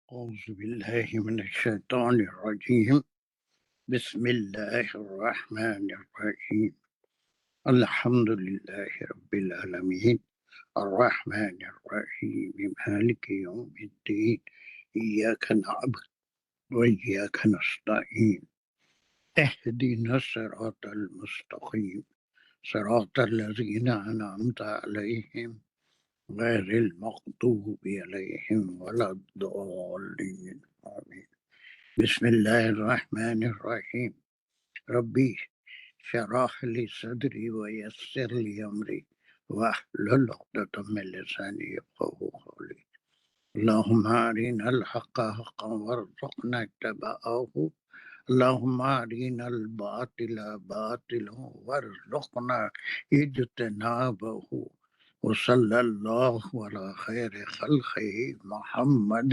أعوذ بالله من الشيطان الرجيم. بسم الله الرحمن الرحيم. الحمد لله رب العالمين الرحمن الرحيم مالك يوم الدين إياك نعبد وإياك نستعين اهدنا الصراط المستقيم صراط الذين أنعمت عليهم غير المغضوب عليهم ولا الضالين آمين. بسم الله الرحمن الرحيم. ربي شرح لي صدري ويسر لي أمري واحلل عقدة من لساني يفقهوا قولي. اللهم أرنا الحق حقا وارزقنا اتباعه. اللهم أرنا الباطل باطلا وارزقنا اجتنابه. وصلى الله على خير خلقه محمد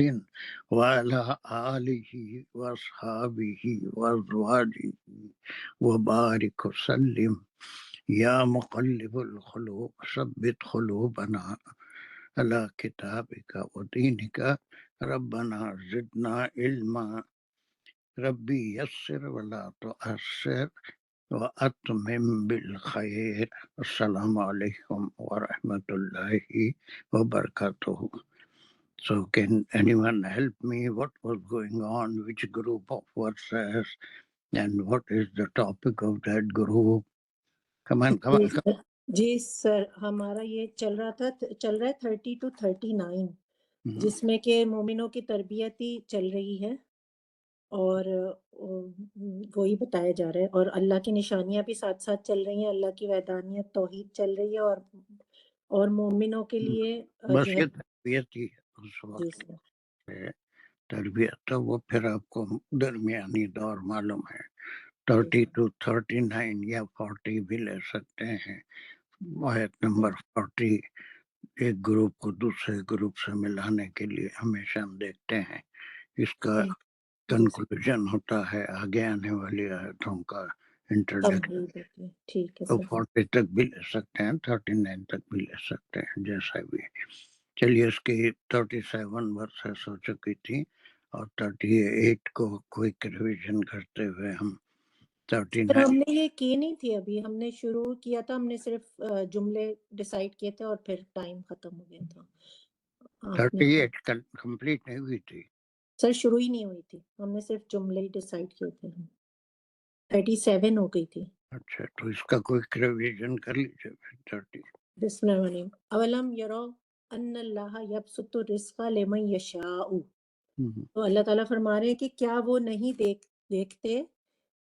وعلى آله وأصحابه وأزواجه وبارك وسلم. يا مقلب القلوب ثبت قلوبنا على كتابك ودينك. ربنا زدنا علما. ربي يسر ولا تعسر وأتمم بالخير. السلام علیکم ورحمۃ اللہ وبرکاتہ. So can anyone help me? What was going on? Which group of verses? And what is the topic of that group? Come on, come on. Come. جی سر، ہمارا یہ چل رہا ہے 30 to 39 جس میں کہ مومنوں کی تربیت ہی چل رہی ہے اور وہی بتایا جا رہا ہے، اور اللہ کی نشانیاں بھی ساتھ ساتھ چل رہی ہیں، اللہ کی وحدانیت توحید چل رہی ہے، اور مومنوں کے لیے بس جو یہ ہے تربیت ہی ہے اس جی وقت سر ہے. تربیت تو وہ پھر آپ کو درمیانی دور معلوم ہے، 30 to 39 یا 40 بھی لے سکتے ہیں. آیت نمبر 40 ایک گروپ کو دوسرے گروپ سے ملانے کے لیے ہمیشہ ہم دیکھتے ہیں. اس کا کنکلوژن ہوتا ہے آگے آنے والی آیتوں کا انٹروڈکشن. ٹھیک ہے تو سر 40 تک بھی لے سکتے ہیں، 39 تک بھی لے سکتے ہیں، جیسا بھی. چلیے اس کی 37 ورسز ہو چکی تھی اور 38 کو کوئک ریویژن کرتے ہوئے ہم 39. ہم نے یہ کی نہیں تھی، ابھی ہم نے شروع کیا تھا، ہم نے صرف جملے ڈیسائیڈ کیے تھے اور پھر ٹائم ختم ہو گیا تھا. 38 کمپلیٹ نہیں ہوئی تھی سر، شروع ہی نہیں ہوئی تھی، ہم نے صرف جملے ہی ڈیسائیڈ کیے تھے. 37 ہو گئی تھی. اچھا، تو اس کا کوئک ریویژن کر لیجیے پھر 30. بسم اللہ الرحمن الرحیم. اولم یرو ان اللہ یبسط الرزق لمن یشاء. تو اللہ تعالیٰ فرما رہے ہیں کہ کیا وہ نہیں دیکھتے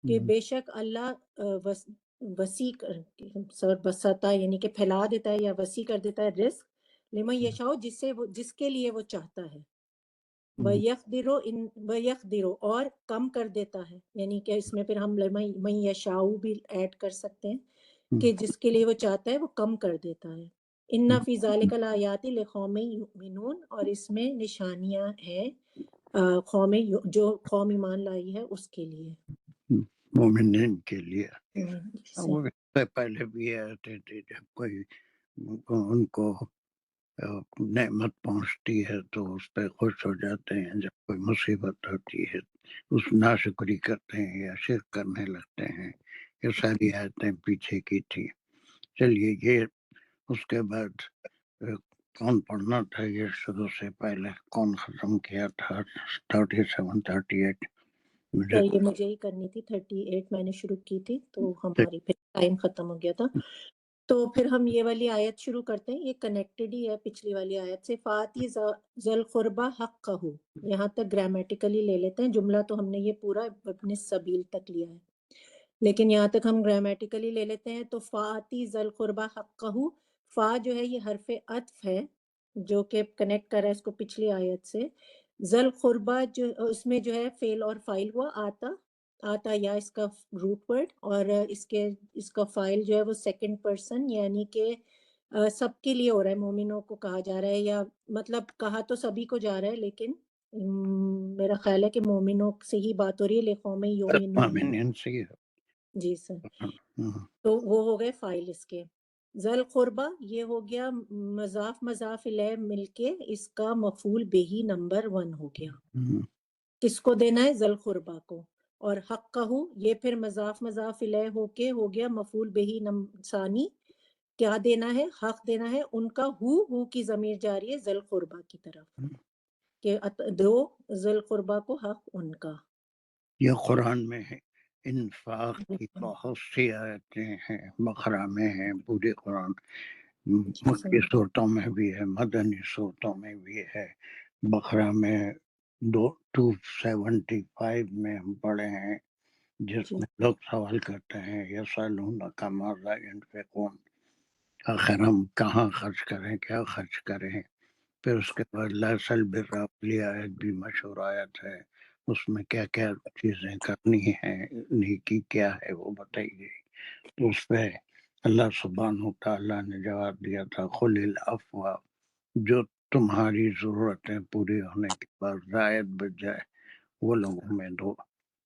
کہ بے شک اللہ وسیع بساتا یعنی کہ پھیلا دیتا ہے یا وسیع کر دیتا ہے رزق لمن یشاء جس کے لیے وہ چاہتا ہے. وَيَقْدِرُ اور کم کر دیتا ہے، یعنی کہ اس میں پھر ہم من یشاء بھی ایڈ کر سکتے ہیں کہ جس کے لیے وہ چاہتا ہے وہ کم کر دیتا ہے. ان فی ذالک الآیات لقوم یؤمنون، اور اس میں نشانیاں ہیں جو قوم ایمان لائی ہے اس کے لیے، مومنین کے لیے. وہ پہلے بھی آتے تھے جب کوئی ان کو نعمت پہنچتی ہے تو اس پہ خوش ہو جاتے ہیں، جب کوئی مصیبت ہوتی ہے اس ناشکری کرتے ہیں یا شرک کرنے لگتے ہیں. یہ ساری آیتیں پیچھے کی تھی. چلیے یہ اس کے بعد کون پڑھنا تھا یہ شروع سے پہلے؟ کون ختم کیا تھا 37 38؟ یہ مجھے ہی کرنی تھی. 38 میں نے شروع کی تھی تو ہماری پھر ٹائم ختم ہو گیا تھا. تو پھر ہم یہ والی آیت شروع کرتے ہیں، یہ کنیکٹڈ ہی ہے پچھلی والی آیت سے. فاتی ذی القربى حقہ، یہاں تک گرامیٹیکلی لے لیتے ہیں. جملہ تو ہم نے یہ پورا ابن السبیل تک لیا ہے، لیکن یہاں تک ہم گرامیٹیکلی لے لیتے ہیں. تو فاتی ذی القربى حقہ، فا جو ہے یہ حرف عطف ہے جو کہ کنیکٹ کر رہا ہے اس کو پچھلی آیت سے. ذی القربى جو اس میں جو ہے فعل اور فاعل ہوا آتا یا اس کا روٹ ورڈ، اور اس کا فاعل جو ہے وہ سیکنڈ پرسن، یعنی کہ سب کے لیے ہو رہا ہے، مومنوں کو کہا جا رہا ہے، یا مطلب کہا تو سبھی کو جا رہا ہے لیکن میرا خیال ہے کہ مومنوں سے ہی بات ہو رہی ہے. لقوم یؤمنون. جی سر، تو وہ ہو گئے فاعل اس کے. ذل قربہ یہ ہو گیا مضاف الیہ مل کے اس کا مفعول بہی نمبر 1 ہو گیا. کس کو دینا ہے؟ ذل قربہ کو. اور حقہ یہ پھر مضاف الیہ ہو کے ہو گیا مفعول بہی ثانی. کیا دینا ہے؟ حق دینا ہے ان کا. ہو کی ضمیر جاری ہے ذل قربہ کی طرف کہ دو ذل قربہ کو حق ان کا. یہ قرآن میں ہے. انفاق کی بہت سی آیتیں ہیں، بقرہ میں ہیں، پورے قرآن مکی صورتوں میں بھی ہے، مدنی صورتوں میں بھی ہے. بقرہ میں 275 میں ہم پڑھے ہیں، جس میں لوگ سوال کرتے ہیں یسألونک ماذا ينفقون، آخر ہم کہاں خرچ کریں، کیا خرچ کریں. پھر اس کے بعد لیس البر والی آیت بھی مشہور آیت ہے، اس میں کیا کیا چیزیں کرنی ہیں، نیکی کیا ہے وہ بتائی گئی. تو اس پہ اللہ سبحانہ وتعالیٰ نے جواب دیا تھا قل العفو، جو تمہاری ضرورتیں پوری ہونے کے بعد زائد بچ جائے وہ لوگوں میں دو،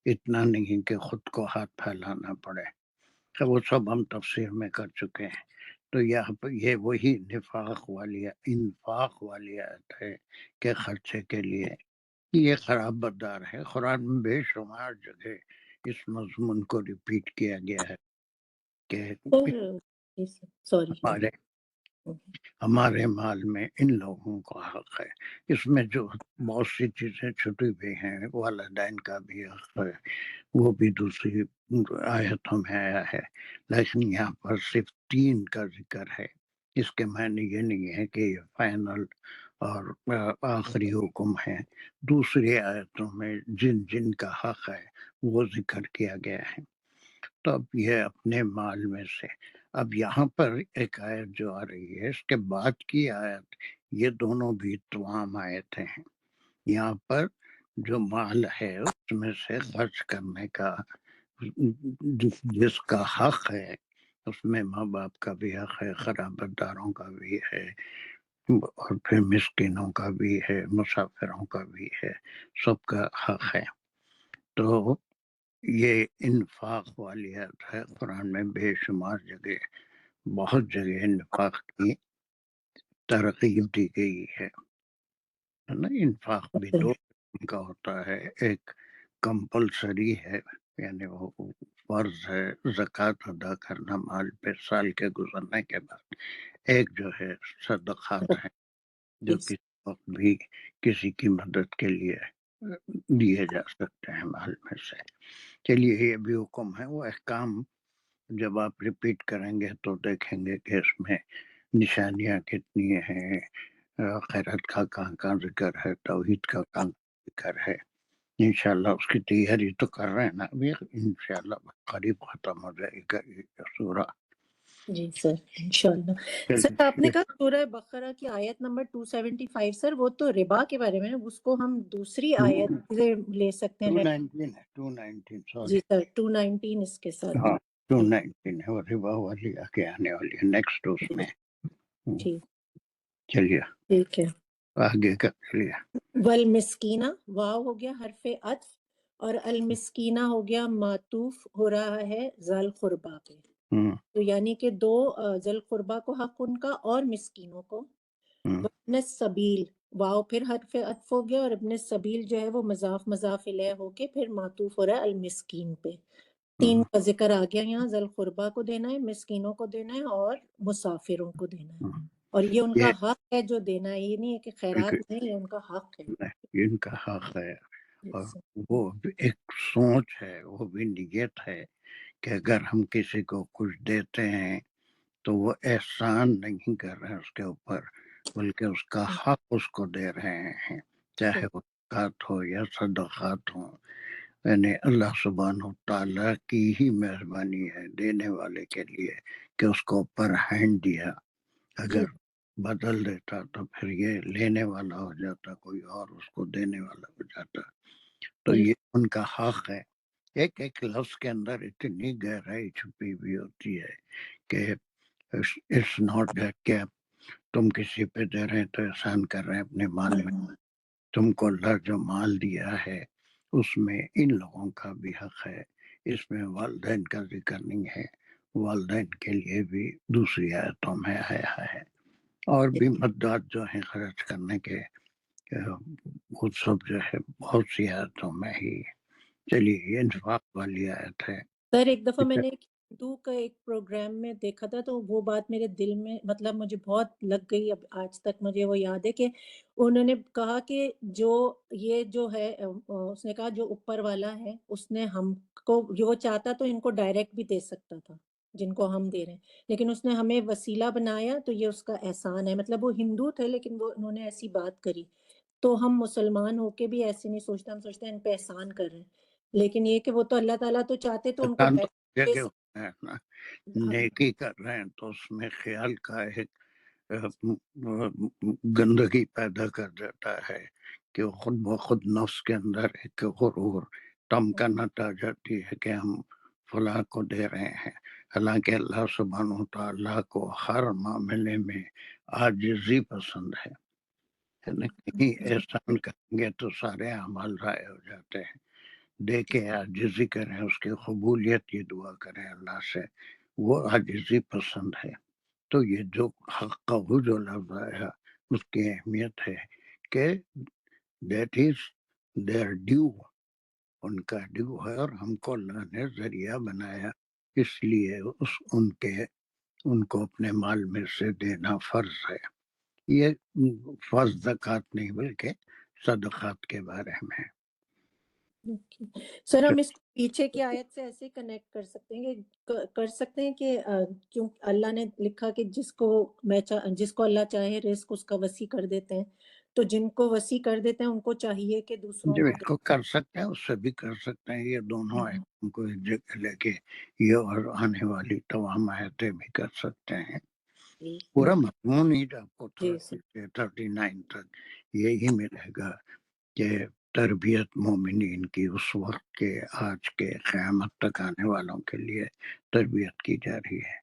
اتنا نہیں کہ خود کو ہاتھ پھیلانا پڑے. تو وہ سب ہم تفسیر میں کر چکے ہیں. تو یہ وہی انفاق والی آیت ہے کہ خرچے کے لیے. یہ خراب بدار ہے. قرآن میں بے شمار جگہ اس مضمون کو ریپیٹ کیا گیا ہے کہ ہمارے مال میں ان لوگوں کا حق ہے. اس میں جو بہت سی چیزیں چھٹی ہوئی ہیں، والدین کا بھی حق ہے، وہ بھی دوسری آیتوں میں آیا ہے. لیکن یہاں پر صرف 3 کا ذکر ہے. اس کے معنی یہ نہیں ہے کہ یہ فائنل اور آخری حکم ہے. دوسری آیتوں میں جن جن کا حق ہے وہ ذکر کیا گیا ہے. تو اب یہ اپنے مال میں سے. اب یہاں پر ایک آیت جو آ رہی ہے اس کے بعد کی آیت، یہ دونوں بھی تمام آیتیں ہیں. یہاں پر جو مال ہے اس میں سے خرچ کرنے کا جس کا حق ہے، اس میں ماں باپ کا بھی حق ہے، قرابت داروں کا بھی ہے، اور پھر مسکینوں کا بھی ہے، مسافروں کا بھی ہے، سب کا حق ہے. تو یہ انفاق والی آیت ہے. قرآن میں بے شمار جگہ، بہت جگہ انفاق کی ترغیب دی گئی ہے نا. انفاق بھی 2 قسم کا ہوتا ہے. ایک کمپلسری ہے، یعنی وہ فرض ہے زکوٰۃ ادا کرنا مال پہ سال کے گزرنے کے بعد. ایک جو ہے صدقات ہیں جو کسی وقت بھی کسی کی مدد کے لیے دیے جا سکتے ہیں مال میں سے. چلیے یہ بھی حکم ہے. وہ احکام جب آپ ریپیٹ کریں گے تو دیکھیں گے کہ اس میں نشانیاں کتنی ہیں، خیرات کا کہاں ذکر ہے، توحید کا کہاں ذکر ہے. انشاءاللہ اس کی تیاری تو کر رہے ہیں نا ابھی. انشاءاللہ قریب ختم ہو جائے گا یہ سورہ. جی سر انشاءاللہ. سر آپ نے کہا سورہ بقرہ کی آیت نمبر 275 سر، وہ تو ربا کے بارے میں، اس کو ہم دوسری آیت سے لے سکتے ہیں. 219 ہے، 219 سوری. جی سر 219 اس کے ساتھ. ہاں 219 ہے، اور ربا والی آگے آنے والی ہے نیکسٹ اس میں. ٹھیک چلیے ٹھیک ہے. آگے کا چلیے. والمسکینہ، واو ہو گیا حرف عطف، اور المسکینہ ہو گیا معطوف ہو رہا ہے ذل قربا پہ. تو یعنی کہ 2 ذل قربا کو حق ان کا اور مسکینوں کو. ابن السبیل، واو پھر حرف عطف ہو گیا، اور ابن السبیل جو ہے وہ مضاف الیہ ہو کے پھر معطوف ہو رہا ہے المسکین پہ. 3 کا ذکر آ گیا یہاں. ذل قربا کو دینا ہے، مسکینوں کو دینا ہے، اور مسافروں کو دینا ہے. اور یہ ان کا حق ہے جو دینا ہے، یہ نہیں ہے کہ خیرات نہیں، یہ ان کا حق ہے. ان کا حق ہے. اور وہ ایک سوچ ہے، وہ بھی نیت ہے کہ اگر ہم کسی کو کچھ دیتے ہیں تو وہ احسان نہیں کر رہے ہیں اس کے اوپر، بلکہ اس کا حق اس کو دے رہے ہیں، چاہے وہ زکوٰۃ ہو یا صدقات ہوں. یعنی اللہ سبحانہ تعالیٰ کی ہی مہربانی ہے دینے والے کے لیے کہ اس کو اوپر ہینڈ دیا. اگر بدل دیتا تو پھر یہ لینے والا ہو جاتا کوئی اور، اس کو دینے والا ہو جاتا. تو یہ ان کا حق ہے. ایک ایک لفظ کے اندر اتنی گہرائی چھپی ہوئی ہوتی ہے کہ اٹس ناٹ دیٹ کہ تم کسی پہ دے رہے ہیں تو احسان کر رہے ہیں اپنے مال میں. تم کو اللہ جو مال دیا ہے اس میں ان لوگوں کا بھی حق ہے. اس میں والدین کا ذکر نہیں ہے، والدین کے لیے بھی دوسری آیتوں میں آیا ہے، اور بھی مدات جو ہیں خرچ کرنے کے وہ سب جو ہے بہت سی آیتوں میں ہی. چلیے یہ انفاق والی آیت ہے. سر ایک دفعہ میں نے ہندو کا ایک پروگرام میں دیکھا تھا، تو وہ بات میرے دل میں مطلب مجھے بہت لگ گئی، اب آج تک مجھے وہ یاد ہے کہ انہوں نے کہا کہ جو یہ جو ہے اس نے کہا جو اوپر والا ہے اس نے ہم کو جو وہ چاہتا تو ان کو ڈائریکٹ بھی دے سکتا تھا جن کو ہم دے رہے ہیں، لیکن اس نے ہمیں وسیلہ بنایا، تو یہ اس کا احسان ہے. مطلب وہ ہندو تھے لیکن وہ انہوں نے ایسی بات کری. تو ہم مسلمان ہو کے بھی ایسے نہیں سوچتے، ہم سوچتے ہیں ان پہ احسان کر رہے ہیں، لیکن یہ کہ وہ تو اللہ تعالیٰ تو چاہتے تو ان کو شیطان تو ڈائریکٹ دے ہوتا ہے نا، سکتے. نیکی کر رہے ہیں تو اس میں خیال کا ایک گندگی پیدا کر دیتا ہے کہ خود بخود نفس کے اندر ایک غرور تمکنت آ جاتی ہے کہ ہم فلاں کو دے رہے ہیں، حالانکہ اللہ سبحانہ وتعالیٰ کو ہر معاملے میں عاجزی پسند ہے. کہیں احسان کریں گے تو سارے اعمال ضائع ہو جاتے ہیں. دیکھے عاجزی کریں، اس کی قبولیت کی دعا کریں اللہ سے، وہ عاجزی پسند ہے. تو یہ جو حق کا جو لفظ ہے اس کی اہمیت ہے کہ دیٹ از دیئر ڈیو، ان کا ڈیو ہے، اور ہم کو اللہ نے ذریعہ بنایا، اس لیے ان کو اپنے مال میں سے دینا فرض ہے. یہ فرض زکوٰۃ نہیں بلکہ صدقات کے بارے میں. سر ہم اس کو پیچھے کی آیت سے ایسے کنیکٹ کر سکتے ہیں کہ کیوں اللہ نے لکھا کہ جس کو اللہ چاہے رزق اس کا وسیع کر دیتے ہیں، تو جن کو وسیع کر دیتے ہیں ان کو چاہیے کہ دوسروں کو کو کر سکتے ہیں، اس سے بھی کر سکتے ہیں. یہ دونوں آیتوں کو ایک جگہ لے کے یہ اور آنے والی تمام آیتیں بھی کر سکتے ہیں. پورا مضمون ہی آپ کو 39 تک یہی ملے گا کہ تربیت مومنین کی اس وقت کے آج کے قیامت تک آنے والوں کے لیے تربیت کی جا رہی ہے.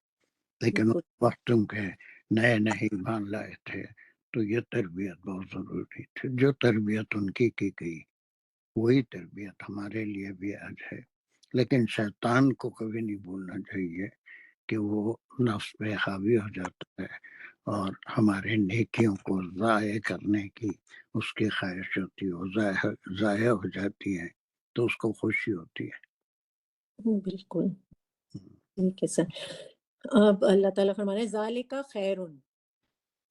لیکن اس وقت کے نئے ایمان لائے تھے تو یہ تربیت بہت ضروری تھی. جو تربیت ان کی گئی وہی تربیت ہمارے لیے بھی آج ہے. لیکن شیطان کو کبھی نہیں بھولنا چاہیے کہ وہ نفس پہ حاوی ہو جاتا ہے اور ہمارے نیکیوں کو ضائع کرنے کی اس کی خواہش ہوتی ہے، وہ ضائع ہو جاتی ہیں تو اس کو خوشی ہوتی ہے. بالکل ٹھیک ہے سر. اب اللہ تعالیٰ فرما رہے ہیں ذالک خیرن،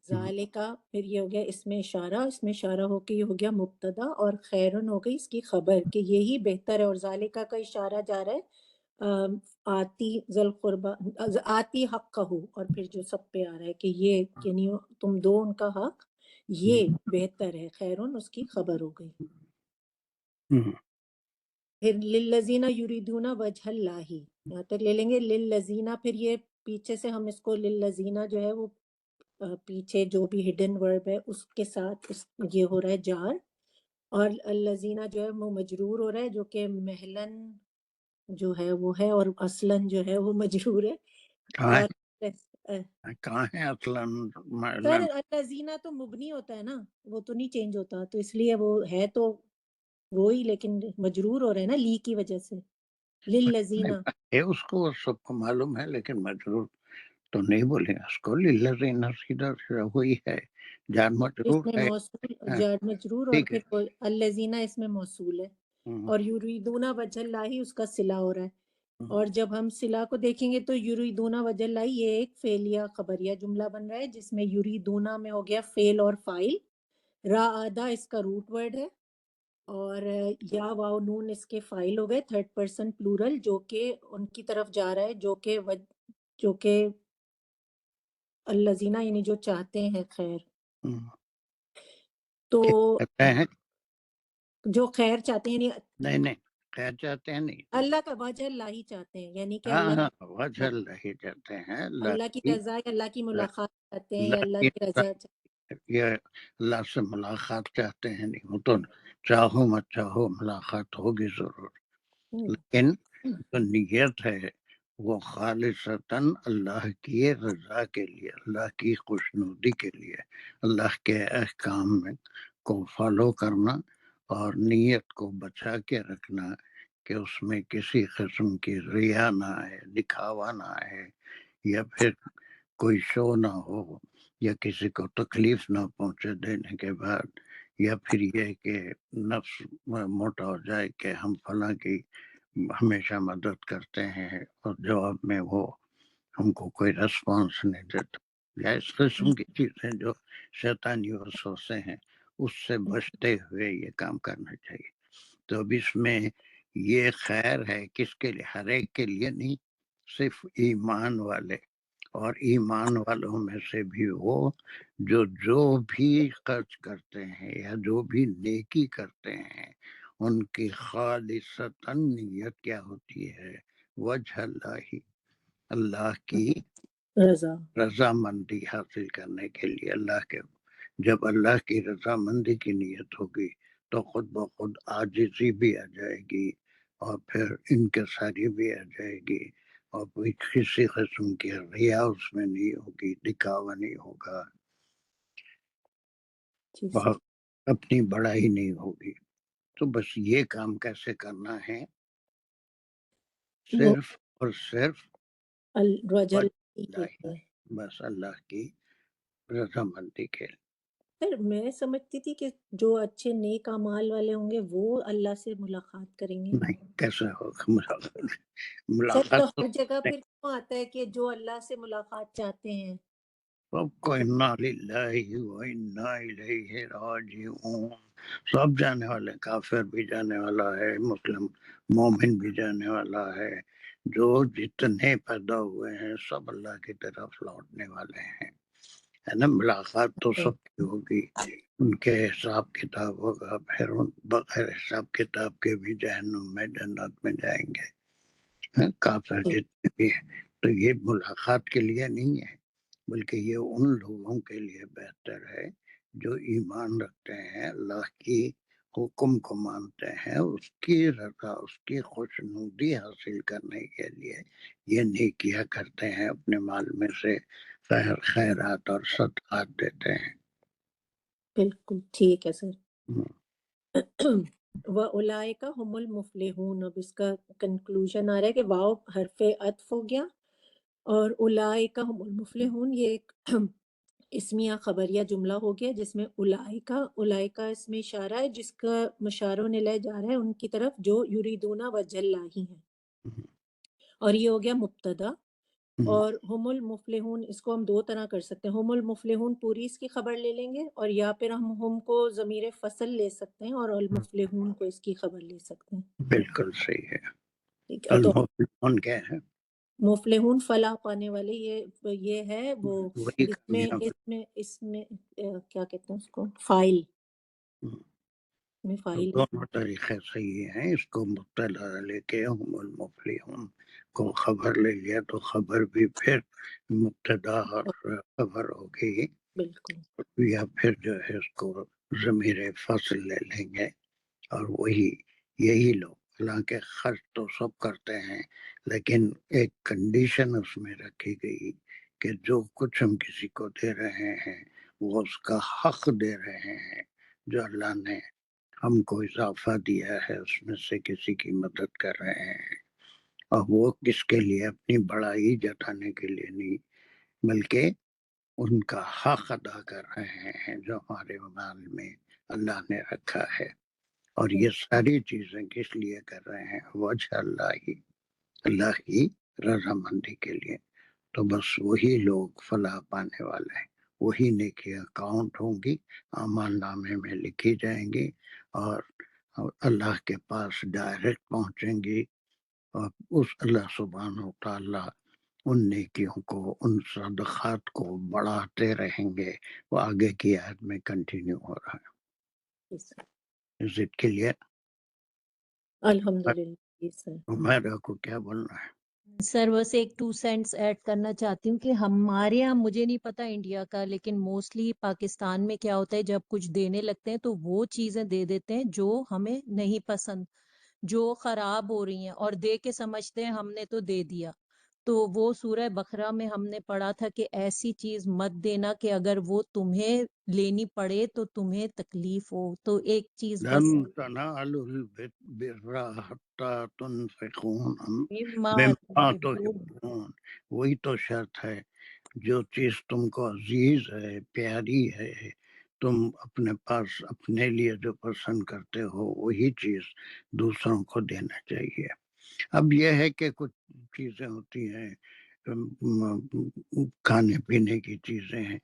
ذالکا پھر یہ ہو گیا اس میں اشارہ ہو کے یہ ہو گیا مبتدا، اور خیرن ہو گئی اس کی خبر کہ یہی بہتر ہے. اور ذالکا کا اشارہ جا رہا ہے آتی ذل قربا، آتی حق کا ہو، اور پھر جو سب پہ آ رہا ہے کہ یہ یعنی تم دو ان کا حق، یہ بہتر ہے. خیرن اس کی خبر ہو گئی. پھر للذین یریدون وجہ اللہ، یہاں تک لے لیں گے للذین. پھر یہ پیچھے سے ہم اس کو للذین جو ہے وہ پیچھے جو بھی ہڈن ورب ہے اس کے ساتھ یہ ہو رہا ہے جار، اور الذین جو ہے وہ مجرور ہو رہا ہے جو کہ محلن جو ہے وہ ہے، اور اصلاً جو ہے وہ مجرور ہے. اور کہاں ہے اصلاً؟ سر الذین تو مبنی ہوتا ہے نا، وہ تو نہیں چینج ہوتا، تو اس لیے وہ ہے تو وہی، لیکن مجرور ہو رہا ہے نا لی کی وجہ سے. للذین اس کو سب کو معلوم ہے، لیکن مجرور تو نہیں بولیں اس کو. للذین سیدھا وہی ہے، جار مجرور اس میں ہے. موصول جار مجرور، اور ٹھیک ہے. پھر الذین اس میں موصول ہے، اور یریدون وجہ اللہ اس کا صلہ ہو رہا ہے. اور جب ہم صلہ کو دیکھیں گے تو یریدون وجہ اللہ یہ ایک فعلیہ خبریہ جملہ بن رہا ہے جس میں یریدون میں ہو گیا فعل اور فاعل، را آدھا اس کا روٹ ورڈ ہے، اور یا واو نون اس کے فاعل ہو گئے تھرڈ پرسن پلورل جو کہ ان کی طرف جا رہا ہے جو کہ الذین یعنی جو چاہتے ہیں خیر. تو جو خیر چاہتے ہیں یعنی نہیں خیر چاہتے ہیں نہیں، اللہ کا وجہ اللہ ہی چاہتے ہیں، یعنی کہ وجہ اللہ ہی چاہتے ہیں. اللہ کی رضا، اللہ کی ملاقات چاہتے ہیں، یا اللہ کی رضا یہ اللہ سے ملاقات چاہتے ہیں. نہیں وہ تو چاہو مت چاہو ملاقات ہوگی ضرور، لیکن جو نیت ہے وہ خالصتاً اللہ کی رضا کے لیے، اللہ کی خوشنودی کے لیے، اللہ کے احکام کو فالو کرنا اور نیت کو بچا کے رکھنا کہ اس میں کسی قسم کی ریا نہ ہے، دکھاوا نہ ہے، یا پھر کوئی شو نہ ہو، یا کسی کو تکلیف نہ پہنچے دینے کے بعد، یا پھر یہ کہ نفس موٹا ہو جائے کہ ہم فلاں کی ہمیشہ مدد کرتے ہیں اور جواب میں وہ ہم کو کوئی ریسپانس نہیں دیتا، یا اس قسم کی چیزیں جو شیطانی وسوسے ہیں اس سے بچتے ہوئے یہ کام کرنا چاہیے۔ تو اب اس میں یہ خیر ہے کس کے لیے؟ ہر ایک کے لیے نہیں، صرف ایمان والے، اور ایمان والوں میں سے بھی وہ جو بھی خرچ کرتے ہیں یا جو بھی نیکی کرتے ہیں ان کی خالصتاً نیت کیا ہوتی ہے؟ وجہ اللہ، اللہ کی رضامندی حاصل کرنے کے لیے۔ اللہ کے جب اللہ کی رضامندی کی نیت ہوگی تو خود بخود عاجزی بھی آ جائے گی، اور پھر انکساری بھی آ جائے گی، اور کوئی کسی قسم کی ریا اس میں نہیں ہوگی، دکھاوا نہیں ہوگا، اور اپنی بڑائی نہیں ہوگی۔ تو بس یہ کام کیسے کرنا ہے؟ صرف اور صرف بس اللہ کی رضامندی کے لیے۔ سر میں سمجھتی تھی کہ جو اچھے نیک اعمال والے ہوں گے وہ اللہ سے ملاقات کریں گے۔ نہیں، کیسے ہوگا سر تو ملاقات؟ ہر جگہ پھر کیوں آتا ہے کہ جو اللہ سے ملاقات چاہتے ہیں؟ سب کو انا للہ و انا الیہ راجعون، سب جانے والے، کافر بھی جانے والا ہے، مسلم مومن بھی جانے والا ہے، جو جتنے پیدا ہوئے ہیں سب اللہ کی طرف لوٹنے والے ہیں، ہے نا۔ ملاقات تو سب کی ہوگی، ان کے حساب کتاب ہوگا، پھر بغیر حساب کتاب کے بھی جہنم میں جنت میں جائیں گے، کافر جتنے بھی ہیں۔ تو یہ ملاقات کے لیے نہیں ہے، بلکہ یہ ان لوگوں کے لیے بہتر ہے جو ایمان رکھتے ہیں، اللہ کی حکم کو مانتے ہیں، اس کی رضا، اس کی خوشنودی حاصل کرنے کے لیے یہ نیکیاں کرتے ہیں، اپنے مال میں سے خیرات اور صدقات دیتے ہیں۔ بالکل ٹھیک ہے سر۔ وَأُولَٰئِکَ هُمُ الْمُفْلِحُونَ، اب اس کا کنکلوژن آ رہا ہے کہ واو حرف عطف ہو گیا، اور اولائکا هم المفلحون یہ ایک اسمیہ خبریہ جملہ ہو گیا جس میں اولائکا اس میں اشارہ ہے، جس کا مشاروں نے لے جا رہا ہے ان کی طرف جو یریدون وجہ اللہ ہی ہیں، اور یہ ہو گیا مبتدا۔ اور ہم المفلحون اس کو ہم دو طرح کر سکتے ہیں، ہم المفلحون پوری اس کی خبر لے لیں گے، اور یا پھر ہم کو ضمیر فصل لے سکتے ہیں اور المفلحون کو اس کی خبر لے سکتے ہیں۔ بالکل صحیح ہے۔ ٹھیک ہے، تو المفلحون کیا ہے؟ مفلحون فلاح پانے والے، یہ ہے وہ وہی اس میں کامیاب۔ کیا کہتے ہیں اس کو، فائل میں تو فائل دونوں طریقے صحیح ہیں، اس کو مبتلا لے کے ہم المفلحون کو خبر لے لیا تو خبر بھی پھر مبتدا اور خبر ہوگی، بالکل یا پھر جو ہے اس کو ضمیر فصل لے لیں گے، اور یہی لوگ، حالانکہ خرچ تو سب کرتے ہیں لیکن ایک کنڈیشن اس میں رکھی گئی کہ جو کچھ ہم کسی کو دے رہے ہیں وہ اس کا حق دے رہے ہیں، جو اللہ نے ہم کو اضافہ دیا ہے اس میں سے کسی کی مدد کر رہے ہیں، اور وہ کس کے لیے؟ اپنی بڑائی جتانے کے لیے نہیں، بلکہ ان کا حق ادا کر رہے ہیں جو ہمارے مال میں اللہ نے رکھا ہے۔ اور یہ ساری چیزیں کس لیے کر رہے ہیں؟ وجہ اللہ ہی، اللہ کی رضامندی کے لیے۔ تو بس وہی لوگ فلاح پانے والے ہیں، وہی نیکیاں کاؤنٹ ہوں گی، اعمال نامے میں لکھی جائیں گی، اور اللہ کے پاس ڈائریکٹ پہنچیں گی، اور اس اللہ سبحانہ و تعالیٰ ان نیکیوں کو، ان صدقات کو بڑھاتے رہیں گے۔ وہ آگے کی آیت میں کنٹینیو ہو رہا ہے۔ Is it clear؟ الحمدللہ سر۔ میرا کو کیا بولنا ہے؟ سر بس ایک 2 سینٹس ایڈ کرنا چاہتی ہوں کہ ہمارے یہاں، مجھے نہیں پتا انڈیا کا، لیکن موسٹلی پاکستان میں کیا ہوتا ہے، جب کچھ دینے لگتے ہیں تو وہ چیزیں دے دیتے ہیں جو ہمیں نہیں پسند، جو خراب ہو رہی ہیں، اور دے کے سمجھتے ہیں ہم نے تو دے دیا، تو وہ سورہ بقرہ میں ہم نے پڑھا تھا کہ ایسی چیز مت دینا کہ اگر وہ تمہیں لینی پڑے تو تمہیں تکلیف ہو. تو ایک چیز بس لن تنالوا البر حتى تنفقوا مما مما تحبون. تحبون. وہی تو شرط ہے، جو چیز تم کو عزیز ہے، پیاری ہے، تم اپنے پاس اپنے لیے جو پسند کرتے ہو وہی چیز دوسروں کو دینا چاہیے. اب یہ ہے کہ کچھ چیزیں ہوتی ہیں، کھانے پینے کی چیزیں ہیں،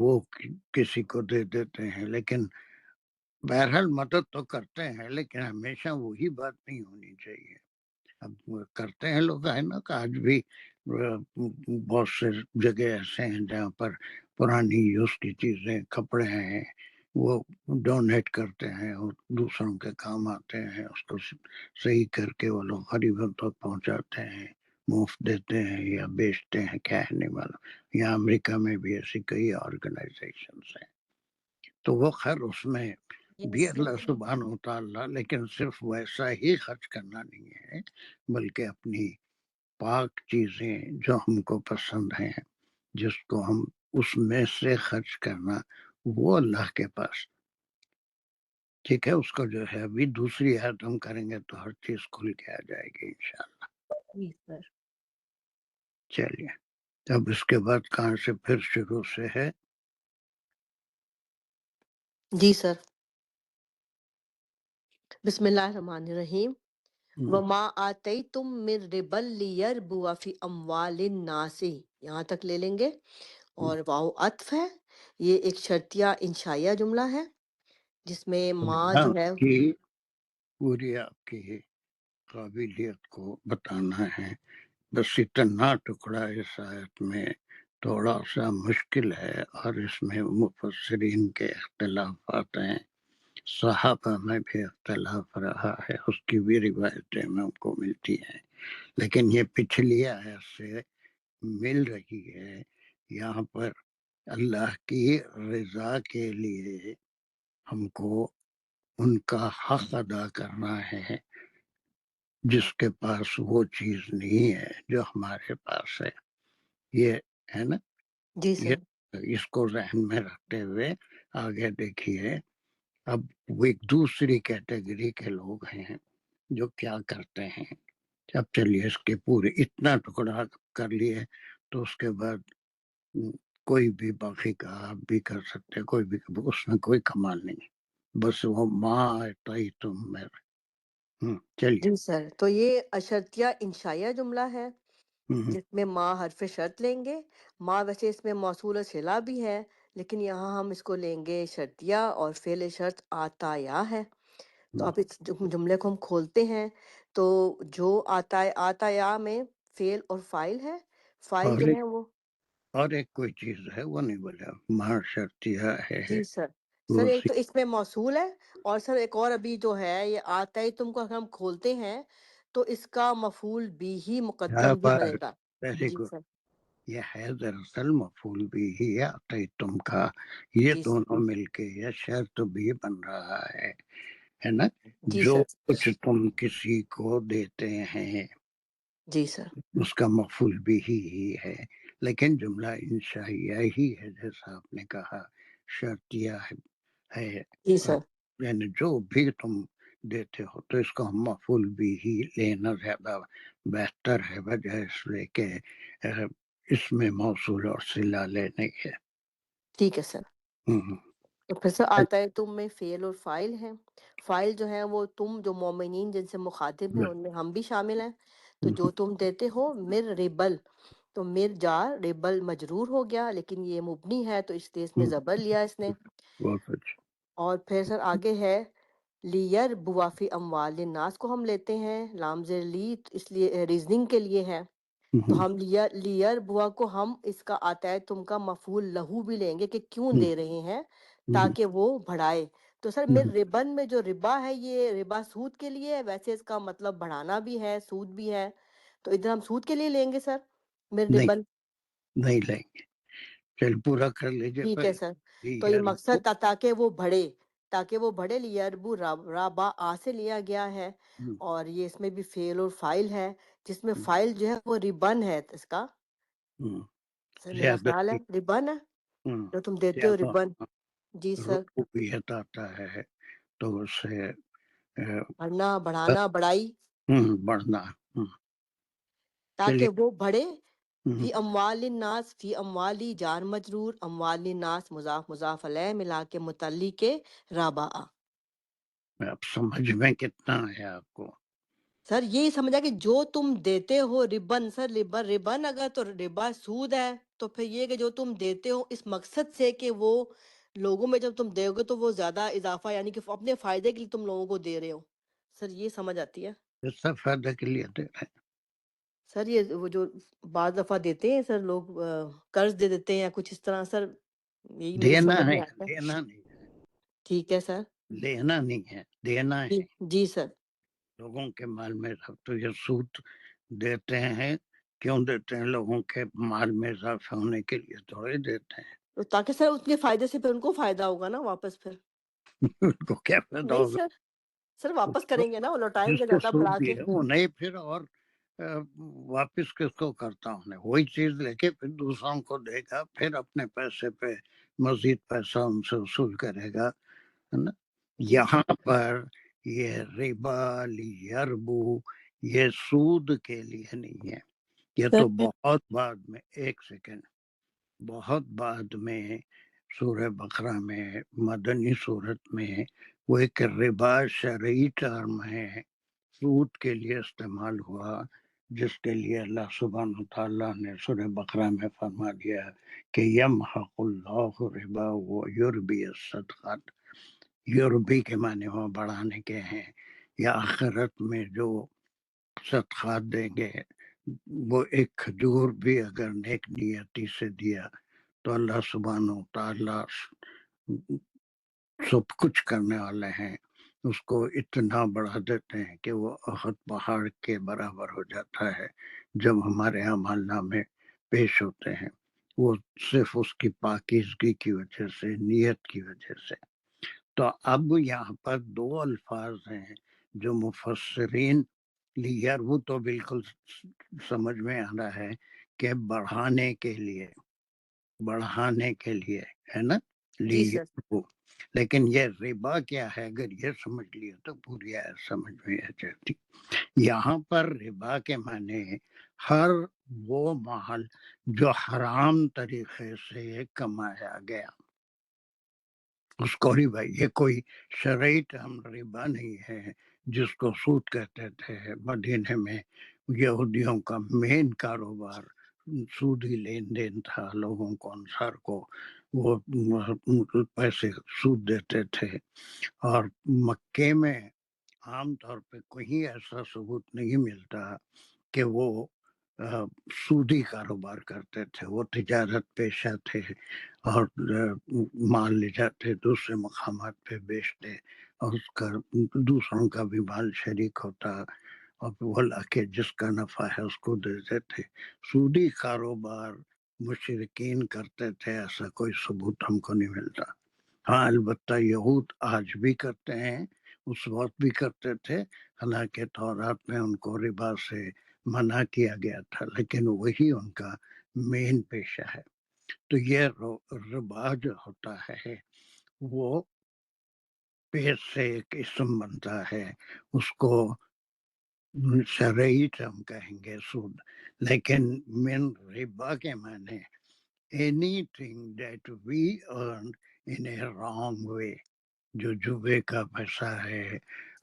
وہ کسی کو دے دیتے ہیں، لیکن بہرحال مدد تو کرتے ہیں، لیکن ہمیشہ وہی بات نہیں ہونی چاہیے. اب وہ کرتے ہیں لوگ، ہے نا، کہ آج بھی بہت سے جگہ ایسے ہیں جہاں پر پرانی یوز کی چیزیں، کپڑے ہیں، وہ ڈونیٹ کرتے ہیں اور دوسروں کے کام آتے ہیں، اس کو صحیح کر کے وہ لوگ غریبوں تک پہنچاتے ہیں، مفت دیتے ہیں یا بیچتے ہیں، کیا ہے نہیں معلوم. یہاں امریکہ میں بھی ایسی کئی آرگنائزیشنز ہیں. تو وہ خیر اس میں بھی Yes. اللہ سبحانہ و تعالیٰ، لیکن صرف ویسا ہی خرچ کرنا نہیں ہے، بلکہ اپنی پاک چیزیں جو ہم کو پسند ہیں، جس کو ہم اس میں سے خرچ کرنا، وہ اللہ کے پاس ٹھیک ہے. اس کو جو ہے ابھی دوسری عہد ہم کریں گے تو ہر چیز کھل کے آ جائے گی انشاءاللہ. جی سر. چلیے اب اس کے بعد کہاں سے پھر شروع سے ہے؟ جی سر. بسم اللہ الرحمن الرحیم. وما آتیتم من ربا لیربو فی اموال الناس، یہاں تک لے لیں گے. اور واو عطف ہے، یہ ایک شرطیہ انشائیہ جملہ ہے جس میں ماں جو ہے کی پوری آپ کی قابلیت کو بتانا ہے. بس اتنا ٹکڑا اس آیت میں تھوڑا سا مشکل ہے، اور اس میں مفسرین کے اختلافات ہیں، صحابہ میں بھی اختلاف رہا ہے، اس کی بھی روایتیں ہم کو ملتی ہیں، لیکن یہ پچھلی آیت سے مل رہی ہے. یہاں پر اللہ کی رضا کے لیے ہم کو ان کا حق ادا کرنا ہے، جس کے پاس وہ چیز نہیں ہے جو ہمارے پاس ہے. یہ ہے نا، جی یہ سر. اس کو ذہن میں رکھتے ہوئے آگے دیکھیے. اب وہ ایک دوسری کیٹیگری کے لوگ ہیں جو کیا کرتے ہیں. اب چلیے اس کے پورے اتنا ٹکڑا کر لیے تو اس کے بعد کوئی بھی باقی کا آپ بھی کر سکتے، کوئی بھی، اس میں کوئی کمال نہیں، بس وہ ماں آئی تم میرے. چلیے. جی سر. تو یہ اشرطیہ انشائیہ جملہ ہے ہوں، جس میں ماں حرف شرط لیں گے. ماں ویسے اس میں موصول صلہ بھی ہے، لیکن یہاں ہم اس کو لیں گے شرطیہ، اور فعل شرط آتا یا ہے. تو اب اس جملے کو ہم کھولتے ہیں. تو جو آتا یا میں فعل اور فاعل ہے. فاعل جو ہے وہ اور ایک کوئی چیز ہے وہ نہیں بولا، ماں شرطیہ ہے. جی سر. سر وہ ایک تو اس میں موصول ہے، اور سر ایک اور ابھی جو ہے یہ آتا ہے تم کو اگر ہم کھولتے ہیں تو اس کا مفعول بھی ہی مقدم بھی بنے گا. ویری جی گڈ. سر. یہ ہے دراصل مفعول بھی ہی آتے تم کا، یہ جی سر. دونوں مل کے یہ شرط بھی بن رہا ہے نا. جی جو سر. کچھ تم کسی کو دیتے ہیں جی سر. اس کا مفعول بھی ہی ہے، لیکن جملہ انشائیہ ہی ہے، جیسا آپ نے کہا، شرطیہ ہے. جی سر. یعنی جو بھی تم دیتے ہو تو اس کو ہم مفعول بھی ہی لینا زیادہ بہتر ہے، بجائے اس لے کے اس میں موصول اور صلہ لینے کے. ٹھیک ہے سر. ہوں. تو پھر سر آتا ہے تم میں فعل اور فاعل ہے. فاعل جو ہے وہ تم، جو مومنین جن سے مخاطب ہیں ان میں ہم بھی شامل ہیں. تو جو تم دیتے ہو، مر ریبل، تو مر جار، ریبل مجرور ہو گیا، لیکن یہ مبنی ہے تو اس لیے اس میں زبر لیا اس نے. بہت اچھا. اور پھر سر آگے ہے لیئر بوافی اموال الناس کو ہم لیتے ہیں لام زیر لی، اس لیے ریزننگ کے لیے ہے. تو ہم لیئر بوا کو ہم اس کا آتا ہے تم کا مفعول لہو بھی لیں گے کہ کیوں دے رہے ہیں، تاکہ وہ بڑھائے. تو سر میر ربن میں جو ربا ہے یہ ربا سود کے لیے ہے، ویسے اس کا مطلب بڑھانا بھی ہے، سود بھی ہے، تو ادھر ہم سود کے لیے لیں گے سر میر نہیں ربن. نہیں لیں گے. چل پورا کر لیجیے ٹھیک ہے پہلے. سر. تو یہ مقصد تھا تاکہ وہ بڑھے. لیربو رابا آ سے لیا گیا ہے، اور یہ اس میں بھی فعل اور فاعل ہے. جس میں فائل جو ہے وہ ریبن ہے اس کا. سر میرا خیال ہے ریبن ہے جو تم دیتے ہو ریبن. جی سر. ربوبیت آتا ہے تو اس سے بڑھنا بڑھانا بڑائی بڑھنا تاکہ وہ بڑھے. فی اموال الناس فی اموالی جار مجرور اموال الناس مضاف مضاف علیہ ملا کے متعلق رابع. اب سمجھ میں کتنا ہے آپ کو؟ سر یہی سمجھا کہ جو تم دیتے ہو ربن. سر ربن اگر تو ربا سود ہے تو پھر یہ کہ جو تم دیتے ہو اس مقصد سے کہ وہ لوگوں میں جب تم دے گے تو وہ زیادہ اضافہ یعنی کہ اپنے فائدے کے لیے تم لوگوں کو دے رہے ہو. سر یہ سمجھ آتی ہے. اس سے فائدہ کے لیے دے رہے ہیں. سر یہ وہ جو بعض دفعہ دیتے ہیں سر لوگ قرض دے دیتے ہیں یا کچھ اس طرح. سر یہی مجھے دینا سمجھ ہے میں آتا ہے. دینا نہیں ہے. ٹھیک ہے سر. لینا نہیں ہے دینا ہے. جی سر. لوگوں کے مال میں تو یہ سود دیتے ہیں. کیوں دیتے ہیں؟ لوگوں کے مال میں اضافہ ہونے کے لیے تھوڑے دیتے ہیں. تو تاکہ سر اس کے فائدے سے پھر ان کو فائدہ ہوگا نا واپس. پھر ان کو کیا فائدہ نہیں ہوگا؟ سر واپس کریں گے نا وہ لوٹائیں جس گے کو زیادہ سود بڑھا کے. دیے وہ نہیں پھر اور واپس کس کو کرتا ہوں. وہی چیز لے کے پھر دوسروں کو دے گا پھر اپنے پیسے پہ مزید پیسہ ان سے وصول کرے گا ہے نا. یہاں پر یہ ربا لیربو یہ سود کے لیے نہیں ہے. یہ تو بہت بعد میں ایک سیکنڈ بہت بعد میں سورہ بقرہ میں مدنی صورت میں وہ ایک ربا شرعی ٹرم ہے سود کے لیے استعمال ہوا جس کے لیے اللہ سبحانہ تعالیٰ نے سورہ بقرہ میں فرما دیا کہ یمحق اللہ ربا و یربی الصدقات. یربی کے معنی وہ بڑھانے کے ہیں یا آخرت میں جو صدقات دیں گے وہ ایک کھجور بھی اگر نیک نیتی سے دیا تو اللہ سبحانہ تعالیٰ سب کچھ کرنے والے ہیں اس کو اتنا بڑھا دیتے ہیں کہ وہ احد پہاڑ کے برابر ہو جاتا ہے جب ہمارے اعمال نامے پیش ہوتے ہیں. وہ صرف اس کی پاکیزگی کی وجہ سے نیت کی وجہ سے. تو اب یہاں پر دو الفاظ ہیں جو مفسرین لیار وہ تو بالکل سمجھ میں آ رہا ہے کہ بڑھانے کے لیے ہے نا لیار. لیکن یہ ربا کیا ہے اگر یہ سمجھ لیا تو پوری سمجھ میں آ جاتی. یہاں پر ربا کے معنی ہر وہ مال جو حرام طریقے سے کمایا گیا اس کو ربا. یہ کوئی شرعی ٹرم ربا نہیں ہے جس کو سود کہتے تھے. مدینے میں یہودیوں کا مین کاروبار سودی لین دین تھا. لوگوں کو انصار کو وہ پیسے سود دیتے تھے. اور مکے میں عام طور پہ کوئی ایسا ثبوت نہیں ملتا کہ وہ سودی کاروبار کرتے تھے. وہ تجارت پیشہ تھے اور مال لے جاتے دوسرے مقامات پہ بیچتے اور اس کا دوسروں کا بھی مال شریک ہوتا اور وہ لا کے جس کا نفع ہے اس کو دے دیتے. سودی کاروبار مشرکین کرتے تھے ایسا کوئی ثبوت ہم کو نہیں ملتا. ہاں البتہ یہود آج بھی کرتے ہیں اس وقت بھی کرتے تھے حالانکہ تورات میں ان کو ربا سے منع کیا گیا تھا لیکن وہی ان کا مین پیشہ ہے. تو یہ ربا جو ہوتا ہے وہ پیش سے ایک اسم بنتا ہے اس کو شرعی ٹرم کہیں گے سود. لیکن من ربا کے معنی anything that we earn in a wrong way جو جوے کا پیسہ ہے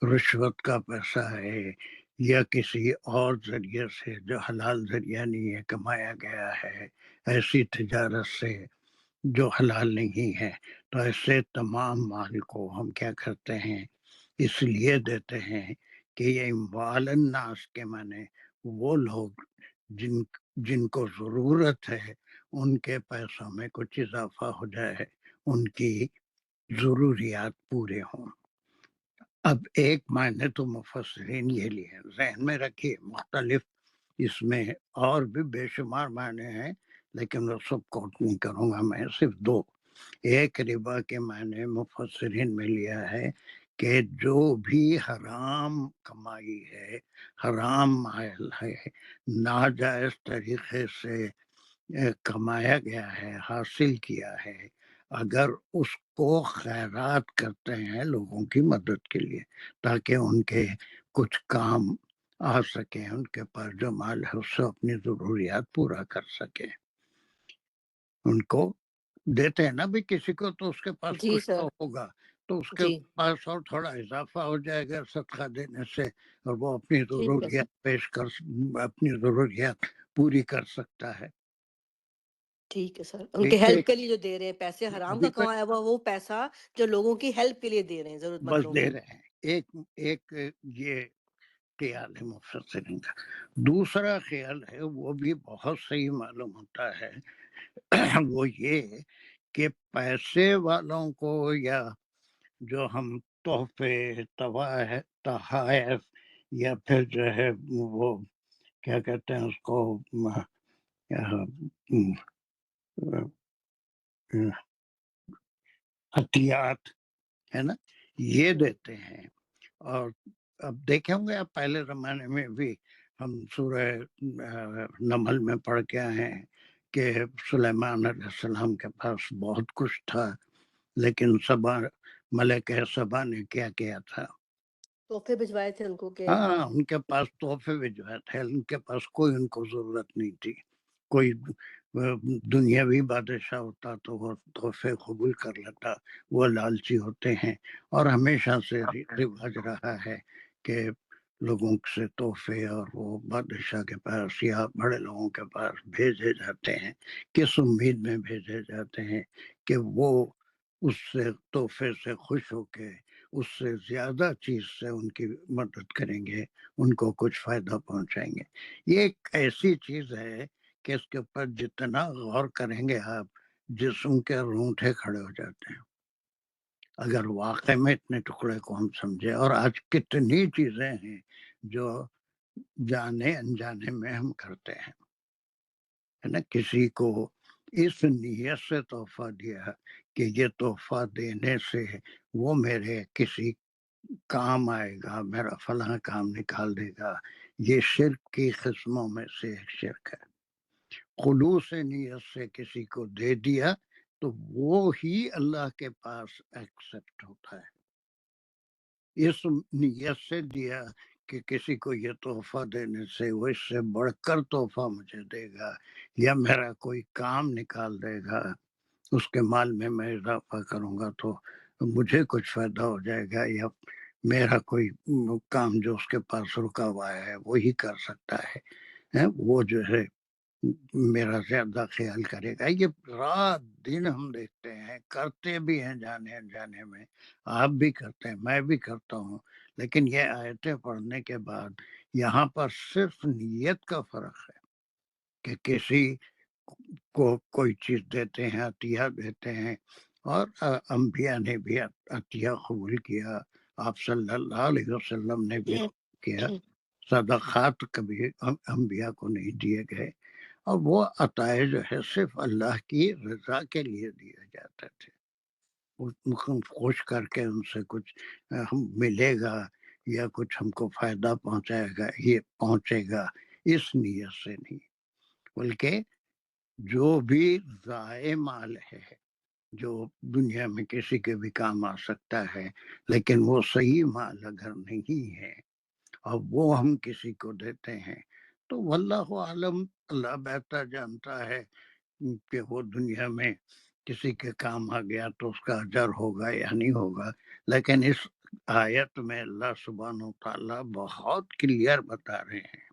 رشوت کا پیسہ ہے یا کسی اور ذریعے سے جو حلال ذریعہ نہیں ہے کمایا گیا ہے ایسی تجارت سے جو حلال نہیں ہے. تو ایسے تمام مال کو ہم کیا کرتے ہیں اس لیے دیتے ہیں کہ یہ اموال الناس کے معنی وہ لوگ جن کو ضرورت ہے ان کے پیسوں میں کچھ اضافہ ہو جائے ان کی ضروریات پورے ہوں. اب ایک معنی تو مفسرین یہ لیے ذہن میں رکھیے مختلف اس میں اور بھی بے شمار معنی ہیں لیکن وہ سب کوٹ نہیں کروں گا میں صرف دو. ایک ربا کے معنی مفسرین میں لیا ہے کہ جو بھی حرام کمائی ہے، حرام مال ہے، ناجائز طریقے سے کمایا گیا ہے، حاصل کیا ہے، اگر اس کو خیرات کرتے ہیں لوگوں کی مدد کے لیے تاکہ ان کے کچھ کام آ سکے، ان کے پاس جو مال ہے اس سے اپنی ضروریات پورا کر سکے، ان کو دیتے ہیں نا بھی کسی کو تو اس کے پاس جی کچھ سر، تو ہوگا تو اس کے جی پاس اور تھوڑا اضافہ ہو جائے گا صدقہ دینے سے، اور وہ اپنی ٹھیک ہے سر، ضروریات اپنی ضروریات پوری کر سکتا ہے۔ ٹھیک ہے سر، ان کے ایک ہیلپ کے لیے جو دے رہے ہیں پیسے حرام کا کمایا ہوا وہ پیسہ جو لوگوں کی ہیلپ کے لیے دے رہے ہیں ضرورت بس مندوں دے کی۔ رہے ہیں، ایک یہ خیال ہے مفسرین کا۔ دوسرا خیال ہے وہ بھی بہت صحیح معلوم ہوتا ہے، وہ یہ کہ پیسے والوں کو یا جو ہم تحفے، تحائف یا پھر جو ہے وہ کیا کہتے ہیں اس کو عطیات ہے نا، یہ دیتے ہیں۔ اور اب دیکھیں ہوں گے آپ پہلے زمانے میں بھی ہم سورہ نمل میں پڑھ کے آئے ہیں کہ سلیمان علیہ السلام کے پاس بہت کچھ تھا، لیکن ملکہ سبا نے کیا کیا تھا؟ تحفے بھجوائے تھے ان کو کہ ہاں، ان کے پاس تحفے بھجوائے تھے، ان کے پاس کوئی ان کو ضرورت نہیں تھی۔ کوئی دنیاوی بادشاہ ہوتا تو وہ تحفے قبول کر لیتا، وہ لالچی ہوتے ہیں، اور ہمیشہ سے رواج رہا ہے کہ لوگوں سے تحفے اور وہ بادشاہ کے پاس یا بڑے لوگوں کے پاس بھیجے جاتے ہیں، کس امید میں بھیجے جاتے ہیں کہ وہ اس سے تحفے سے خوش ہو کے اس سے زیادہ چیز سے ان کی مدد کریں گے، ان کو کچھ فائدہ پہنچائیں گے۔ یہ ایک ایسی چیز ہے کہ اس کے اوپر جتنا غور کریں گے آپ، جسم کے رونگٹے کھڑے ہو جاتے ہیں اگر واقع میں اتنے ٹکڑے کو ہم سمجھے۔ اور آج کتنی چیزیں ہیں جو جانے انجانے میں ہم کرتے ہیں، ہے نا، کسی کو اس نیت سے تحفہ دیا کہ یہ تحفہ دینے سے وہ میرے کسی کام آئے گا، میرا فلاں کام نکال دے گا، یہ شرک کی قسموں میں سے ایک شرک ہے۔ خلوص نیت سے کسی کو دے دیا تو وہ ہی اللہ کے پاس ایکسپٹ ہوتا ہے۔ اس نیت سے دیا کہ کسی کو یہ تحفہ دینے سے وہ اس سے بڑھ کر تحفہ مجھے دے گا، یا میرا کوئی کام نکال دے گا، اس کے مال میں اضافہ کروں گا تو مجھے کچھ فائدہ ہو جائے گا، یا میرا کوئی کام جو اس کے پاس رکا ہوا ہے وہی کر سکتا ہے، وہ جو ہے میرا زیادہ خیال کرے گا۔ یہ رات دن ہم دیکھتے ہیں، کرتے بھی ہیں جانے انجانے میں، آپ بھی کرتے ہیں، میں بھی کرتا ہوں، لیکن یہ آیتیں پڑھنے کے بعد یہاں پر صرف نیت کا فرق ہے کہ کسی کو کوئی چیز دیتے ہیں، عطیہ دیتے ہیں، اور انبیاء نے بھی عطیہ قبول کیا، آپ صلی اللہ علیہ وسلم نے بھی کیا، صدقات کبھی انبیاء کو نہیں دیے گئے، اور وہ عطائے جو ہے صرف اللہ کی رضا کے لیے دیے جاتے تھے، خوش کر کے ان سے کچھ ہم ملے گا یا کچھ ہم کو فائدہ پہنچائے گا، یہ پہنچے گا، اس نیت سے نہیں، بلکہ جو بھی ضائع مال ہے جو دنیا میں کسی کے بھی کام آ سکتا ہے، لیکن وہ صحیح مال اگر نہیں ہے اور وہ ہم کسی کو دیتے ہیں تو واللہ عالم، اللہ بہتر جانتا ہے کہ وہ دنیا میں کسی کے کام آ گیا تو اس کا اجر ہوگا یا نہیں ہوگا، لیکن اس آیت میں اللہ سبحانہ و تعالیٰ بہت کلیئر بتا رہے ہیں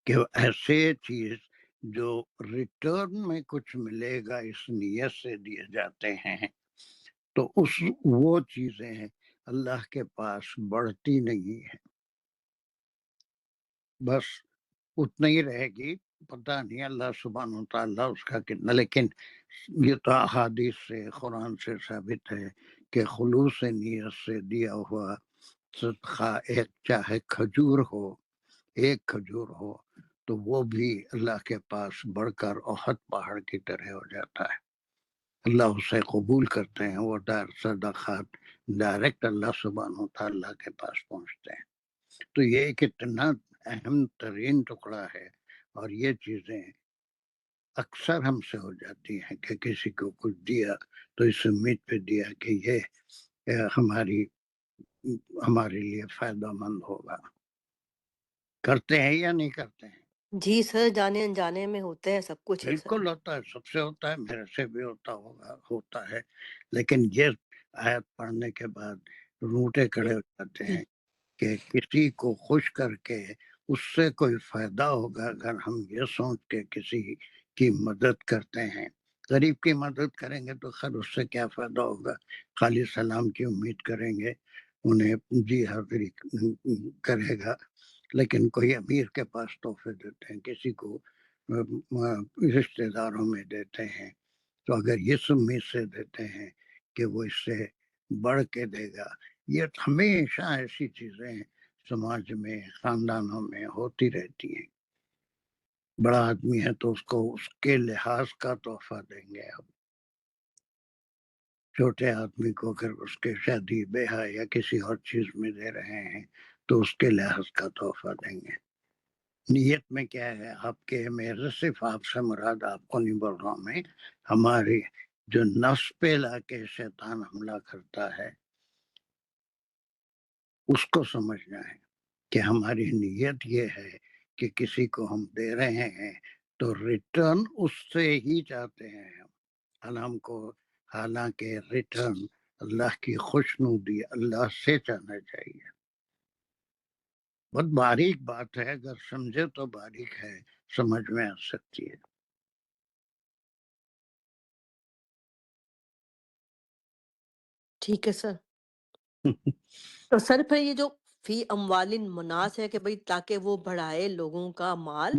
کہ ایسے چیز جو ریٹرن میں کچھ ملے گا اس نیت سے دیے جاتے ہیں تو وہ چیزیں اللہ کے پاس بڑھتی نہیں ہے، بس اتنا ہی رہے گی، پتہ نہیں اللہ سبحانہ و تعالیٰ اس کا کتنا، لیکن یہ تو احادیث سے قرآن سے ثابت ہے کہ خلوص نیت سے دیا ہوا صدقہ ایک چاہے ایک کھجور ہو تو وہ بھی اللہ کے پاس بڑھ کر احد پہاڑ کی طرح ہو جاتا ہے۔ اللہ اسے قبول کرتے ہیں، وہ صدقات ڈائریکٹ اللہ سبحانہ تعالیٰ کے پاس پہنچتے ہیں. تو یہ ایک اتنا اہم ترین ٹکڑا ہے، اور یہ چیزیں اکثر ہم سے ہو جاتی ہیں کہ کسی کو کچھ دیا تو اس امید پہ دیا کہ یہ ہمارے لیے فائدہ مند ہوگا. کرتے ہیں یا نہیں کرتے ہیں؟ جی سر، جانے انجانے میں ہوتا ہے، سب کچھ ہے سر. بالکل ہوتا ہے، سب سے ہوتا ہے، میرے سے بھی ہوتا ہے. لیکن یہ آیت پڑھنے کے بعد روٹے کھڑے ہو جاتے ہیں کہ کسی کو خوش کر کے اس سے کوئی فائدہ ہوگا. اگر ہم یہ سوچ کے کسی کی مدد کرتے ہیں، غریب کی مدد کریں گے تو خیر اس سے کیا فائدہ ہوگا، خالی سلام کی امید کریں گے، انہیں جی حاضری کرے گا. لیکن کوئی امیر کے پاس تحفے دیتے ہیں، کسی کو رشتے داروں میں دیتے ہیں، تو اگر یہ امید سے دیتے ہیں کہ وہ اس سے بڑھ کے دے گا. یہ ہمیشہ ایسی چیزیں سماج میں، خاندانوں میں ہوتی رہتی ہیں. بڑا آدمی ہے تو اس کو اس کے لحاظ کا تحفہ دیں گے. اب چھوٹے آدمی کو اگر اس کے شادی بیاہ یا کسی اور چیز میں دے رہے ہیں تو اس کے لحاظ کا تحفہ دیں گے. نیت میں کیا ہے آپ کے، میرے صرف آپ سے مراد، آپ کو نہیں بول رہا ہوں میں، ہماری جو نفس پہ لا کے شیطان حملہ کرتا ہے اس کو سمجھنا ہے کہ ہماری نیت یہ ہے کہ کسی کو ہم دے رہے ہیں تو ریٹرن اس سے ہی چاہتے ہیں ہم کو، حالانکہ ریٹرن اللہ کی خوشنودی اللہ سے چاہنا چاہیے. بہت باریک بات ہے، اگر سمجھے تو باریک ہے، سمجھ میں آ سکتی ہے. ٹھیک ہے سر. تو سر پھر یہ جو فی اموال الناس ہے کہ بھئی تاکہ وہ بڑھائے لوگوں کا مال،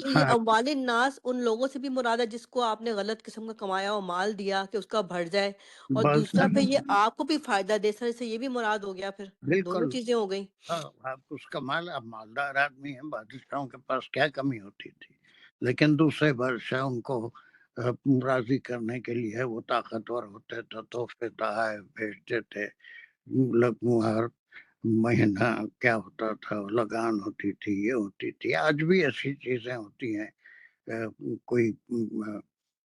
تو یہ ہاں، اموال الناس ان لوگوں سے بھی مراد ہے جس کو آپ نے غلط قسم کا کمایا اور مال دیا کہ اس کا بڑھ جائے، اور بس دوسرا پھر یہ آپ کو بھی فائدہ دے، سر سے یہ بھی مراد ہو گیا، پھر دونوں بالکل. چیزیں ہو گئیں. آپ اس کا مال، اب مالدار آدمی ہیں، بادشاہوں کے پاس کیا کمی ہوتی تھی، لیکن دوسرے بادشاہ ان کو راضی کرنے کے لیے وہ طاقتور ہوتے تو تحفے تحائف بھیجتے تھے. ہر مہینہ کیا ہوتا تھا، لگان ہوتی تھی، یہ ہوتی تھی. آج بھی ایسی چیزیں ہوتی ہیں. کوئی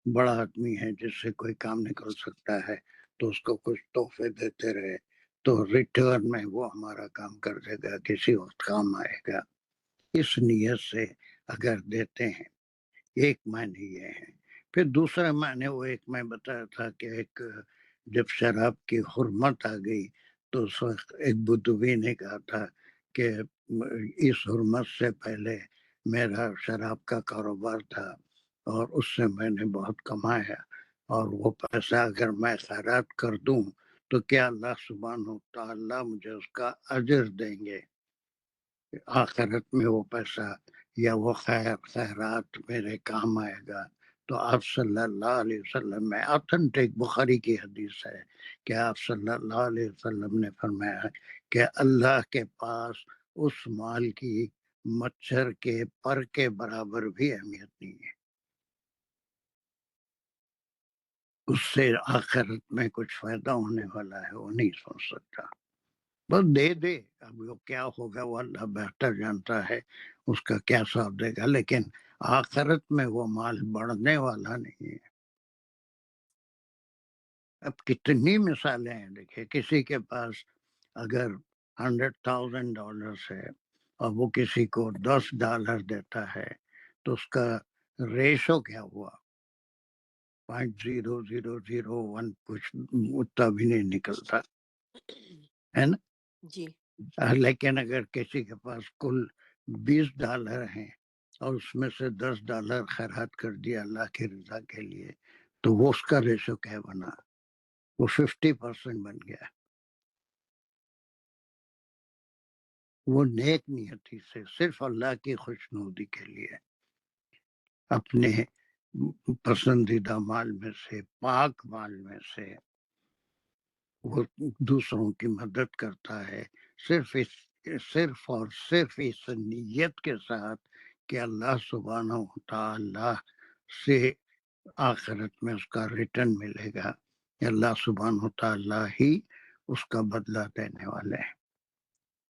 بڑا آدمی ہے جس سے کوئی کام نکل سکتا ہے تو اس کو کچھ تحفے دیتے رہے تو ریٹرن میں وہ ہمارا کام کر دے گا، کسی وقت کام آئے گا. اس نیت سے اگر دیتے ہیں، ایک معنی یہ ہے. پھر دوسرا معنی وہ ایک میں بتایا تھا کہ ایک جب شراب کی حرمت آ گئی تو اس وقت ایک بدوی نے کہا تھا کہ اس حرمت سے پہلے میرا شراب کا کاروبار تھا اور اس سے میں نے بہت کمایا، اور وہ پیسہ اگر میں خیرات کر دوں تو کیا اللہ سبحانہ تعالیٰ مجھے اس کا اجر دیں گے آخرت میں، وہ پیسہ یا وہ خیرات میرے کام آئے گا. تو آپ صلی اللہ علیہ وسلم میں آتھنٹک بخاری کی حدیث ہے کہ آپ صلی اللہ علیہ وسلم نے فرمایا کہ اللہ کے پاس اس مال کی مچھر کے پر کے برابر بھی اہمیت نہیں ہے. اس سے آخرت میں کچھ فائدہ ہونے والا ہے وہ نہیں سوچ سکتا. بس دے دے، اب وہ کیا ہوگا وہ اللہ بہتر جانتا ہے، اس کا کیا حساب دے گا، لیکن آخرت میں وہ مال بڑھنے والا نہیں ہے. اب کتنی مثالیں ہیں، دیکھیں کسی کے پاس اگر $100,000 ہے اور وہ کسی کو $10 دیتا ہے تو اس کا ریشو کیا ہوا، 0.0001، کچھ اتنا بھی نہیں نکلتا ہے نا. جی. لیکن اگر کسی کے پاس کل $20 ہیں اور اس میں سے $10 خیرات کر دیا اللہ کی رضا کے لیے تو وہ اس کا ریشو کیا بنا، وہ 50% بن گیا. وہ نیک نیتی سے صرف اللہ کی خوشنودی کے لیے اپنے پسندیدہ مال میں سے، پاک مال میں سے وہ دوسروں کی مدد کرتا ہے، صرف اور صرف اس نیت کے ساتھ کہ اللہ سبحانہ تعالی سے آخرت میں اس کا ریٹرن ملے گا. اللہ سبحانہ تعالیٰ ہی اس کا بدلہ دینے والے ہیں،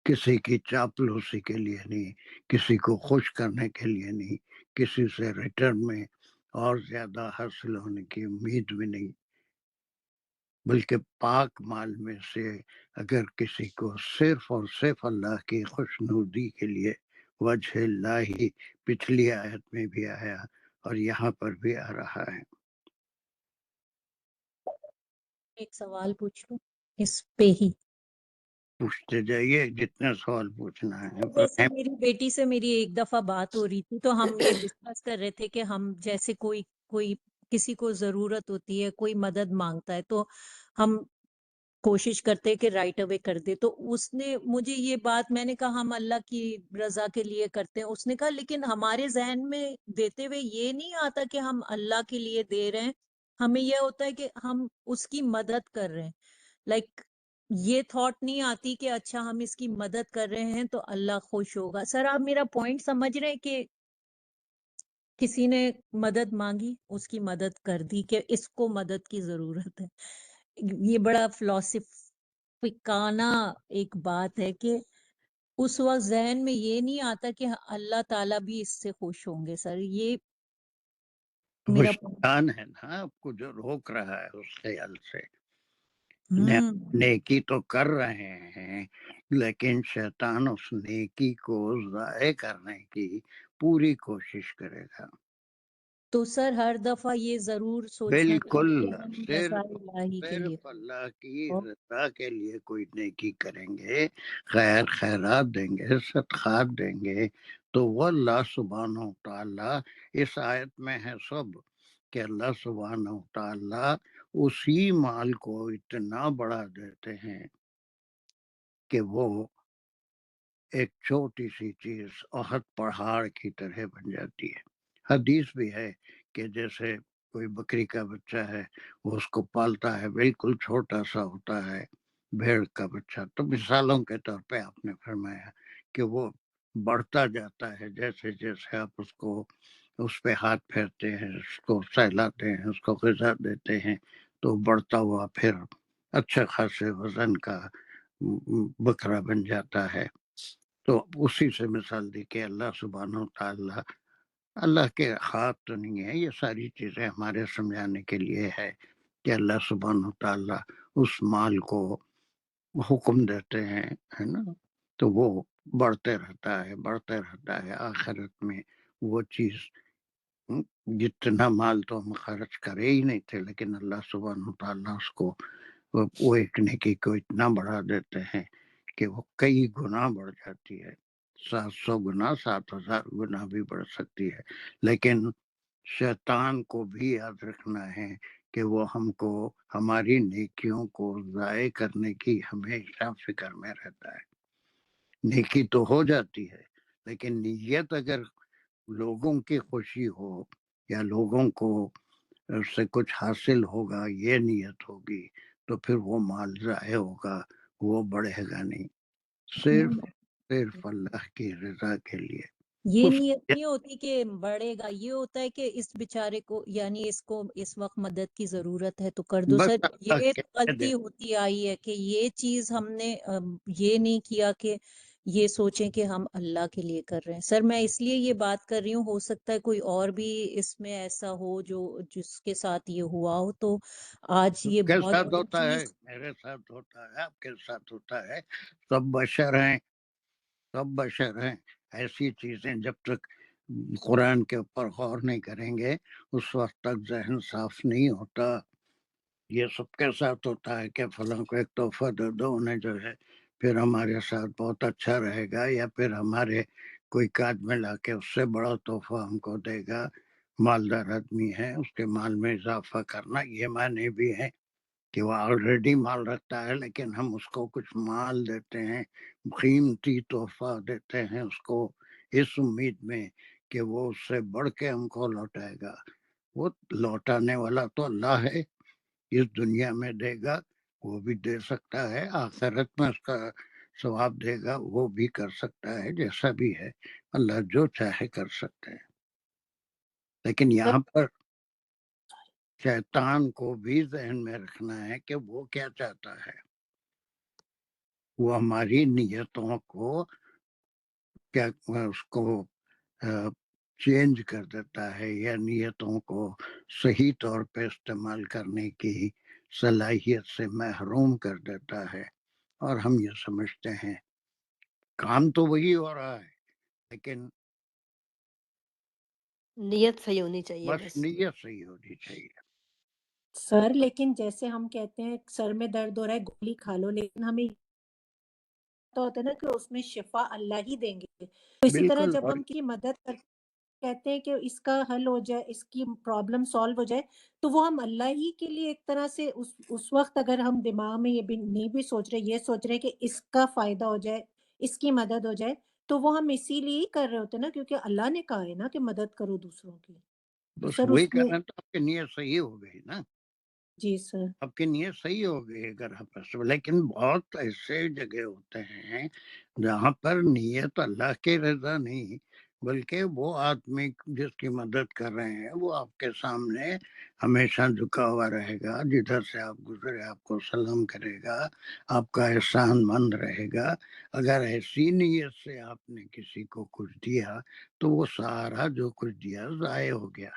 کسی کی چاپلوسی کے لیے نہیں، کسی کو خوش کرنے کے لیے نہیں، کسی سے ریٹرن میں اور زیادہ حاصل ہونے کی امید بھی نہیں، بلکہ پاک مال میں سے اگر کسی کو صرف اور صرف اللہ کی خوشنودی کے لیے، وجہ اللہ ہی پچھلی آیت میں بھی آیا اور یہاں پر بھی آ رہا ہے. ایک سوال پوچھ لوں اس پہ ہی؟ پوچھتے جائیے جتنے سوال پوچھنا ہے. جیسے میری بیٹی سے میری ایک دفعہ بات ہو رہی تھی تو ہم یہ ڈسکس کر رہے تھے کہ ہم جیسے کوئی کسی کو ضرورت ہوتی ہے، کوئی مدد مانگتا ہے تو ہم کوشش کرتے کہ رائٹ اوے کر دے. تو اس نے مجھے یہ بات، میں نے کہا ہم اللہ کی رضا کے لیے کرتے ہیں. اس نے کہا لیکن ہمارے ذہن میں دیتے ہوئے یہ نہیں آتا کہ ہم اللہ کے لیے دے رہے ہیں، ہمیں یہ ہوتا ہے کہ ہم اس کی مدد کر رہے ہیں. لائک یہ تھاٹ نہیں آتی کہ اچھا ہم اس کی مدد کر رہے ہیں تو اللہ خوش ہوگا. سر آپ میرا پوائنٹ سمجھ رہے ہیں کہ کسی نے مدد مانگی، اس کی مدد کر دی کہ اس کو مدد کی ضرورت ہے. یہ بڑا فلسفیانہ ایک بات ہے کہ اس وقت ذہن میں یہ نہیں آتا کہ اللہ تعالیٰ بھی اس سے خوش ہوں گے. سر یہ وہ میرا شیطان ہے نا آپ کو جو روک رہا ہے اس خیال سے. ہوں نیکی تو کر رہے ہیں لیکن شیطان اس نیکی کو ضائع کرنے کی پوری کوشش کرے گا. تو سر ہر دفعہ یہ ضرور سوچنا بالکل، چاہیے کہ ہم رضا صرف الہی کے لیے صرف اللہ کی رضا کے لیے کوئی نیکی کریں گے، خیرات دیں گے، صدقات دیں گے تو وہ اللہ سبحانہ و تعالی، اس آیت میں ہے سب کہ اللہ سبحانہ و تعالی اسی مال کو اتنا بڑا دیتے ہیں کہ وہ ایک چھوٹی سی چیز احد پہاڑ کی طرح بن جاتی ہے. حدیث بھی ہے کہ جیسے کوئی بکری کا بچہ ہے، وہ اس کو پالتا ہے، بالکل چھوٹا سا ہوتا ہے بھیڑ کا بچہ، تو مثالوں کے طور پہ آپ نے فرمایا کہ وہ بڑھتا جاتا ہے جیسے جیسے آپ اس پہ ہاتھ پھیرتے ہیں، اس کو سہلاتے ہیں، اس کو غذا دیتے ہیں تو بڑھتا ہوا پھر اچھے خاصے وزن کا بکرا بن جاتا ہے. تو اسی سے مثال دی کہ اللہ سبحانہ تعالیٰ، اللہ کے ہاتھ تو نہیں ہے، یہ ساری چیزیں ہمارے سمجھانے کے لیے ہے کہ اللہ سبحانہ تعالیٰ اس مال کو حکم دیتے ہیں، ہے نا، تو وہ بڑھتے رہتا ہے. آخرت میں وہ چیز، جتنا مال تو ہم خرچ کرے ہی نہیں تھے لیکن اللہ سبحانہ تعالیٰ اس کو، وہ ایک نیکی کو اتنا بڑھا دیتے ہیں کہ وہ کئی گنا بڑھ جاتی ہے، 700 گنا، 7000 گنا بھی بڑھ سکتی ہے. لیکن شیطان کو بھی یاد رکھنا ہے کہ وہ ہم کو، ہماری نیکیوں کو ضائع کرنے کی ہمیشہ فکر میں رہتا ہے. نیکی تو ہو جاتی ہے لیکن نیت اگر لوگوں کی خوشی ہو یا لوگوں کو اس سے کچھ حاصل ہوگا، یہ نیت ہوگی تو پھر وہ مال ضائع ہوگا، وہ بڑھے گا نہیں. صرف اللہ کی رضا کے لیے. یہ اس نیت نہیں ہوتی کہ بڑھے گا، یہ ہوتا ہے کہ اس بیچارے کو، یعنی اس کو اس وقت مدد کی ضرورت ہے تو کر دو. بس سر اللہ یہ کہہ دے. غلطی ہوتی آئی ہے کہ یہ چیز ہم نے یہ نہیں کیا کہ یہ سوچیں کہ ہم اللہ کے لیے کر رہے ہیں. سر میں اس لیے یہ بات کر رہی ہوں، ہو سکتا ہے کوئی اور بھی اس میں ایسا ہو جو جس کے ساتھ یہ ہوا ہو. تو آج یہ کے بہت ساتھ بڑی ہوتا ہے، چیز. میرے ساتھ ہوتا ہے، آپ کے ساتھ ہوتا ہے، سب بشر ہیں، سب بشر ہیں. ایسی چیزیں جب تک قرآن کے اوپر غور نہیں کریں گے اس وقت تک ذہن صاف نہیں ہوتا. یہ سب کے ساتھ ہوتا ہے کہ فلاں کو ایک تحفہ دے دو، انہیں جو ہے پھر ہمارے ساتھ بہت اچھا رہے گا، یا پھر ہمارے کوئی کاج میں لا کے اس سے بڑا تحفہ ہم کو دے گا. مالدار آدمی ہے، اس کے مال میں اضافہ کرنا، یہ معنی بھی ہے کہ وہ آلریڈی مال رکھتا ہے لیکن ہم اس کو کچھ مال دیتے ہیں، قیمتی تحفہ دیتے ہیں اس کو، اس امید میں کہ وہ اس سے بڑھ کے ہم کو لوٹائے گا. وہ لوٹانے والا تو اللہ ہے، اس دنیا میں دے گا وہ بھی دے سکتا ہے، آخرت میں اس کا ثواب دے گا وہ بھی کر سکتا ہے، جیسا بھی ہے اللہ جو چاہے کر سکتے ہیں. لیکن یہاں پر شیطان کو بھی ذہن میں رکھنا ہے کہ وہ کیا چاہتا ہے. وہ ہماری نیتوں کو کیا اس کو چینج کر دیتا ہے یا نیتوں کو صحیح طور پہ استعمال کرنے کی صلاحیت سے محروم کر دیتا ہے، اور ہم یہ سمجھتے ہیں کام تو وہی ہو رہا ہے لیکن نیت صحیح ہونی چاہیے بس بس. نیت صحیح ہونی چاہیے. سر لیکن جیسے ہم کہتے ہیں سر میں درد ہو رہا ہے گولی کھا لو، لیکن ہمیں تو ہوتا ہے نا کہ اس میں شفا اللہ ہی دیں گے. تو اسی طرح بالکل. جب اور ہم کی مدد کہتے ہیں کہ اس کا حل ہو جائے، اس کی پرابلم سالو ہو جائے، تو وہ ہم اللہ ہی کے لیے ایک طرح سے اس وقت اگر ہم دماغ میں یہ بھی نہیں بھی سوچ رہے، یہ سوچ رہے کہ اس کا فائدہ ہو جائے، اس کی مدد ہو جائے، تو وہ ہم اسی لیے ہی کر رہے ہوتے ہیں نا، کیونکہ اللہ نے کہا ہے نا کہ مدد کرو دوسروں کی. تو بس سر وہی اس کر میں رہے ہیں تو آپ کی نیت صحیح ہو گئی نا. جی سر. آپ کی نیت صحیح ہو گئی اگر آپ لیکن بہت ایسے جگہ ہوتے ہیں جہاں پر نیت اللہ کی رضا نہیں بلکہ وہ آدمی جس کی مدد کر رہے ہیں وہ آپ کے سامنے ہمیشہ جھکا ہوا رہے گا، جدھر سے آپ گزرے آپ کو سلام کرے گا، آپ کا احسان مند رہے گا. اگر ایسی نیت سے آپ نے کسی کو کچھ دیا تو وہ سارا جو کچھ دیا ضائع ہو گیا،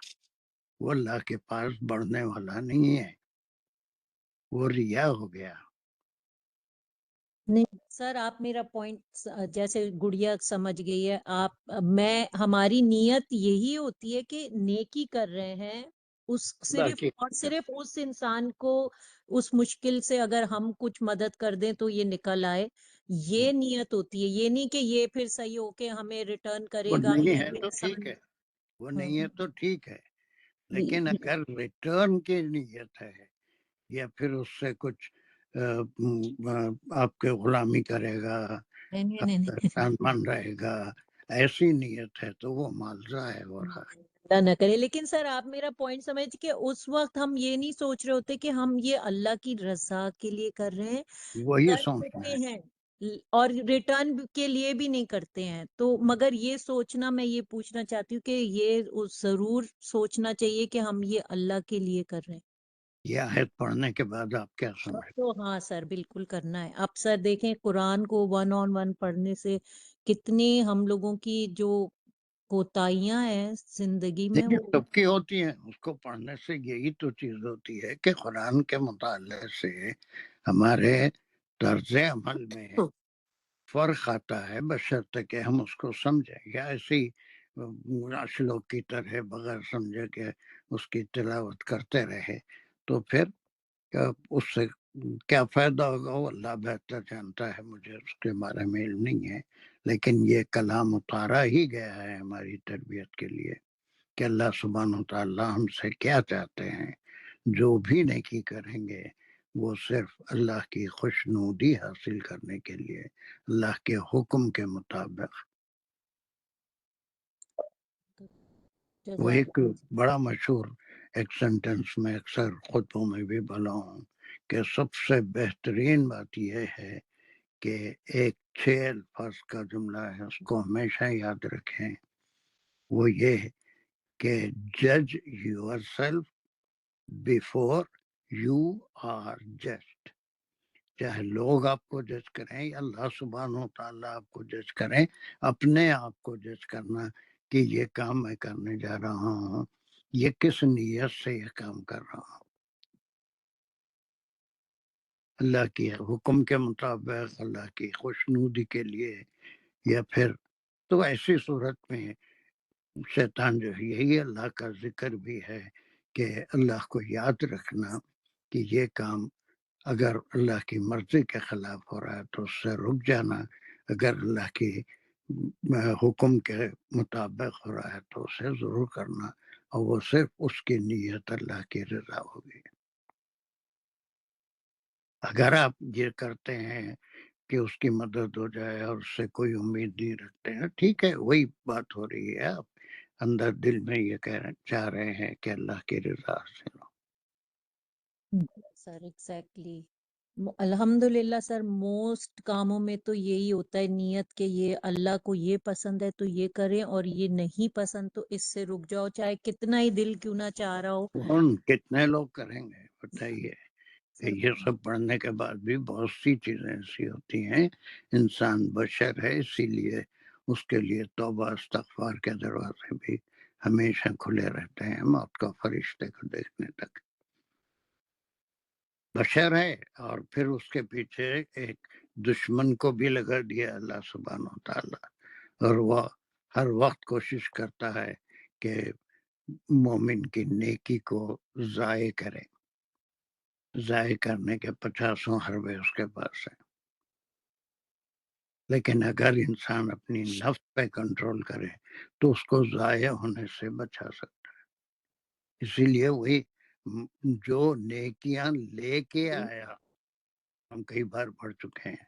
وہ اللہ کے پاس بڑھنے والا نہیں ہے، وہ ریا ہو گیا. نہیں سر، آپ میرا پوائنٹ جیسے گڑیا سمجھ گئی ہے، ہماری نیت یہی ہوتی ہے کہ نیکی کر رہے ہیں، صرف اور صرف اس انسان کو اس مشکل سے اگر ہم کچھ مدد کر دیں تو یہ نکل آئے، یہ نیت ہوتی ہے. یہ نہیں کہ یہ پھر صحیح ہو کے ہمیں ریٹرن وہ کرے گا، نہیں یہ ہے تو ٹھیک ہے، وہ نہیں ہے تو ٹھیک ہے، لیکن اگر ریٹرن کی نیت ہے یا پھر اس سے کچھ آپ کے غلامی کرے گا، نہیں آپ نہیں کا نہیں احسان مند رہے گا، ایسی نیت ہے تو وہ مال ضائع ہو رہا ہے. اللہ نہ کرے. لیکن سر آپ میرا پوائنٹ سمجھ کے اس وقت ہم یہ نہیں سوچ رہے ہوتے کہ ہم یہ اللہ کی رضا کے لیے کر رہے ہیں، وہی کر سوچنا چکے ہے. ہیں اور ریٹرن کے لیے بھی نہیں کرتے ہیں. تو مگر یہ سوچنا، میں یہ پوچھنا چاہتی ہوں کہ یہ ضرور سوچنا چاہیے کہ ہم یہ اللہ کے لیے کر رہے ہیں. یہ آیت پڑھنے کے بعد آپ کیا اب سمجھ؟ تو ہاں سر بالکل کرنا ہے. اب سر دیکھیں قرآن کو 1 on 1 پڑھنے سے کتنی ہم لوگوں کی جو کوتاہیاں ہیں زندگی میں نہیں، وہ سب کی ہوتی ہیں، اس کو پڑھنے سے یہی تو چیز ہوتی ہے کہ قرآن کے مطالعے سے ہمارے طرز عمل میں فرق آتا ہے، بشرطے کہ ہم اس کو سمجھیں. یا ایسی اشلوک کی طرح بغیر سمجھے کہ اس کی تلاوت کرتے رہے تو پھر اس سے کیا فائدہ ہوگا وہ اللہ بہتر جانتا ہے، مجھے اس کے بارے میں علم نہیں ہے. لیکن یہ کلام اتارا ہی گیا ہے ہماری تربیت کے لیے کہ اللہ سبحانہ و تعالیٰ ہم سے کیا چاہتے ہیں. جو بھی نیکی کریں گے وہ صرف اللہ کی خوشنودی حاصل کرنے کے لیے، اللہ کے حکم کے مطابق. وہ ایک بڑا مشہور ایک سینٹنس میں اکثر خطبوں میں بھی بولا ہوں کہ سب سے بہترین بات یہ ہے کہ ایک 6 الفاظ کا جملہ ہے، اس کو ہمیشہ یاد رکھیں. وہ یہ کہ جج yourself before you are judged. چاہے لوگ آپ کو جج کریں یا اللہ سبحانہ و تعالیٰ آپ کو جج کریں، اپنے آپ کو جج کرنا کہ یہ کام میں کرنے جا رہا ہوں، یہ کس نیت سے یہ کام کر رہا ہوں، اللہ کے حکم کے مطابق، اللہ کی خوشنودی کے لیے، یا پھر تو ایسی صورت میں شیطان جو ہے یہی اللہ کا ذکر بھی ہے کہ اللہ کو یاد رکھنا کہ یہ کام اگر اللہ کی مرضی کے خلاف ہو رہا ہے تو اس سے رک جانا، اگر اللہ کی حکم کے مطابق ہو رہا ہے تو اسے ضرور کرنا، اور وہ صرف اس کی نیت اللہ کی رضا ہوگی. اگر آپ یہ کرتے ہیں کہ اس کی مدد ہو جائے اور اس سے کوئی امید نہیں رکھتے ہیں، ٹھیک ہے، وہی بات ہو رہی ہے، آپ اندر دل میں یہ چاہ رہے ہیں کہ اللہ کی رضا حاصل ہو. سر ایگزیکٹلی. الحمدللہ سر موسٹ کاموں میں تو یہی ہوتا ہے نیت کہ یہ اللہ کو یہ پسند ہے تو یہ کریں، اور یہ نہیں پسند تو اس سے رک جاؤ، چاہے کتنا ہی دل کیوں نہ چاہ رہا ہو۔ کون کتنے لوگ کریں گے بتائیے کہ سر یہ سب پڑھنے کے بعد بھی بہت سی چیزیں ایسی ہوتی ہیں، انسان بشر ہے، اسی لیے اس کے لیے توبہ استغفار کے دروازے بھی ہمیشہ کھلے رہتے ہیں موت کا فرشتے کو دیکھنے تک۔ بشر ہے، اور پھر اس کے پیچھے ایک دشمن کو بھی لگا دیا اللہ سبحانہ و تعالیٰ، اور وہ ہر وقت کوشش کرتا ہے کہ مومن کی نیکی کو ضائع کرے، ضائع کرنے کے 50 حربے اس کے پاس ہیں، لیکن اگر انسان اپنی نفس پہ کنٹرول کرے تو اس کو ضائع ہونے سے بچا سکتا ہے۔ اسی لیے وہی جو نیکیاں لے کے آیا، ہم کئی بار پڑھ چکے ہیں،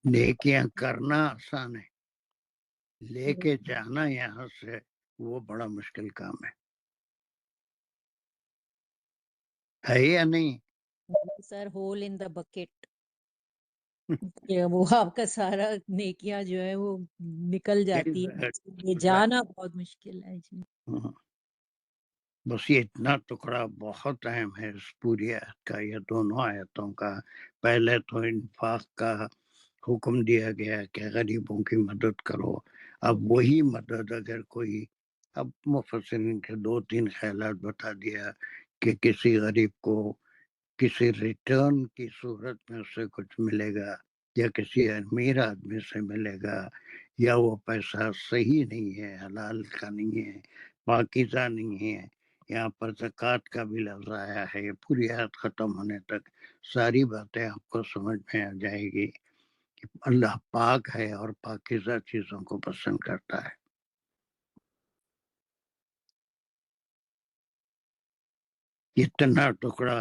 نیکیاں کرنا آسان ہے، لے کے جانا یہاں سے وہ بڑا مشکل کام ہے یا نہیں؟ سر ہول ان دا بکٹ، وہ آپ کا سارا نیکیاں جو ہے وہ نکل جاتی ہے، یہ جانا بہت مشکل ہے جی۔ بس یہ اتنا ٹکڑا بہت اہم ہے اس پوری آیت کا، یہ دونوں آیتوں کا۔ پہلے تو انفاق کا حکم دیا گیا کہ غریبوں کی مدد کرو، اب وہی مدد اگر کوئی، اب مفسرین کے 2-3 خیالات بتا دیا کہ کسی غریب کو کسی ریٹرن کی صورت میں اس سے کچھ ملے گا، یا کسی امیر آدمی سے ملے گا، یا وہ پیسہ صحیح نہیں ہے، حلال کا نہیں ہے، پاکیزہ نہیں ہے، یہاں پر زکوٰۃ کا بھی لفظ آیا ہے۔ یہ پوری آیت ختم ہونے تک ساری باتیں آپ کو سمجھ میں آ جائے گی کہ اللہ پاک ہے اور پاکیزہ چیزوں کو پسند کرتا ہے۔ اتنا ٹکڑا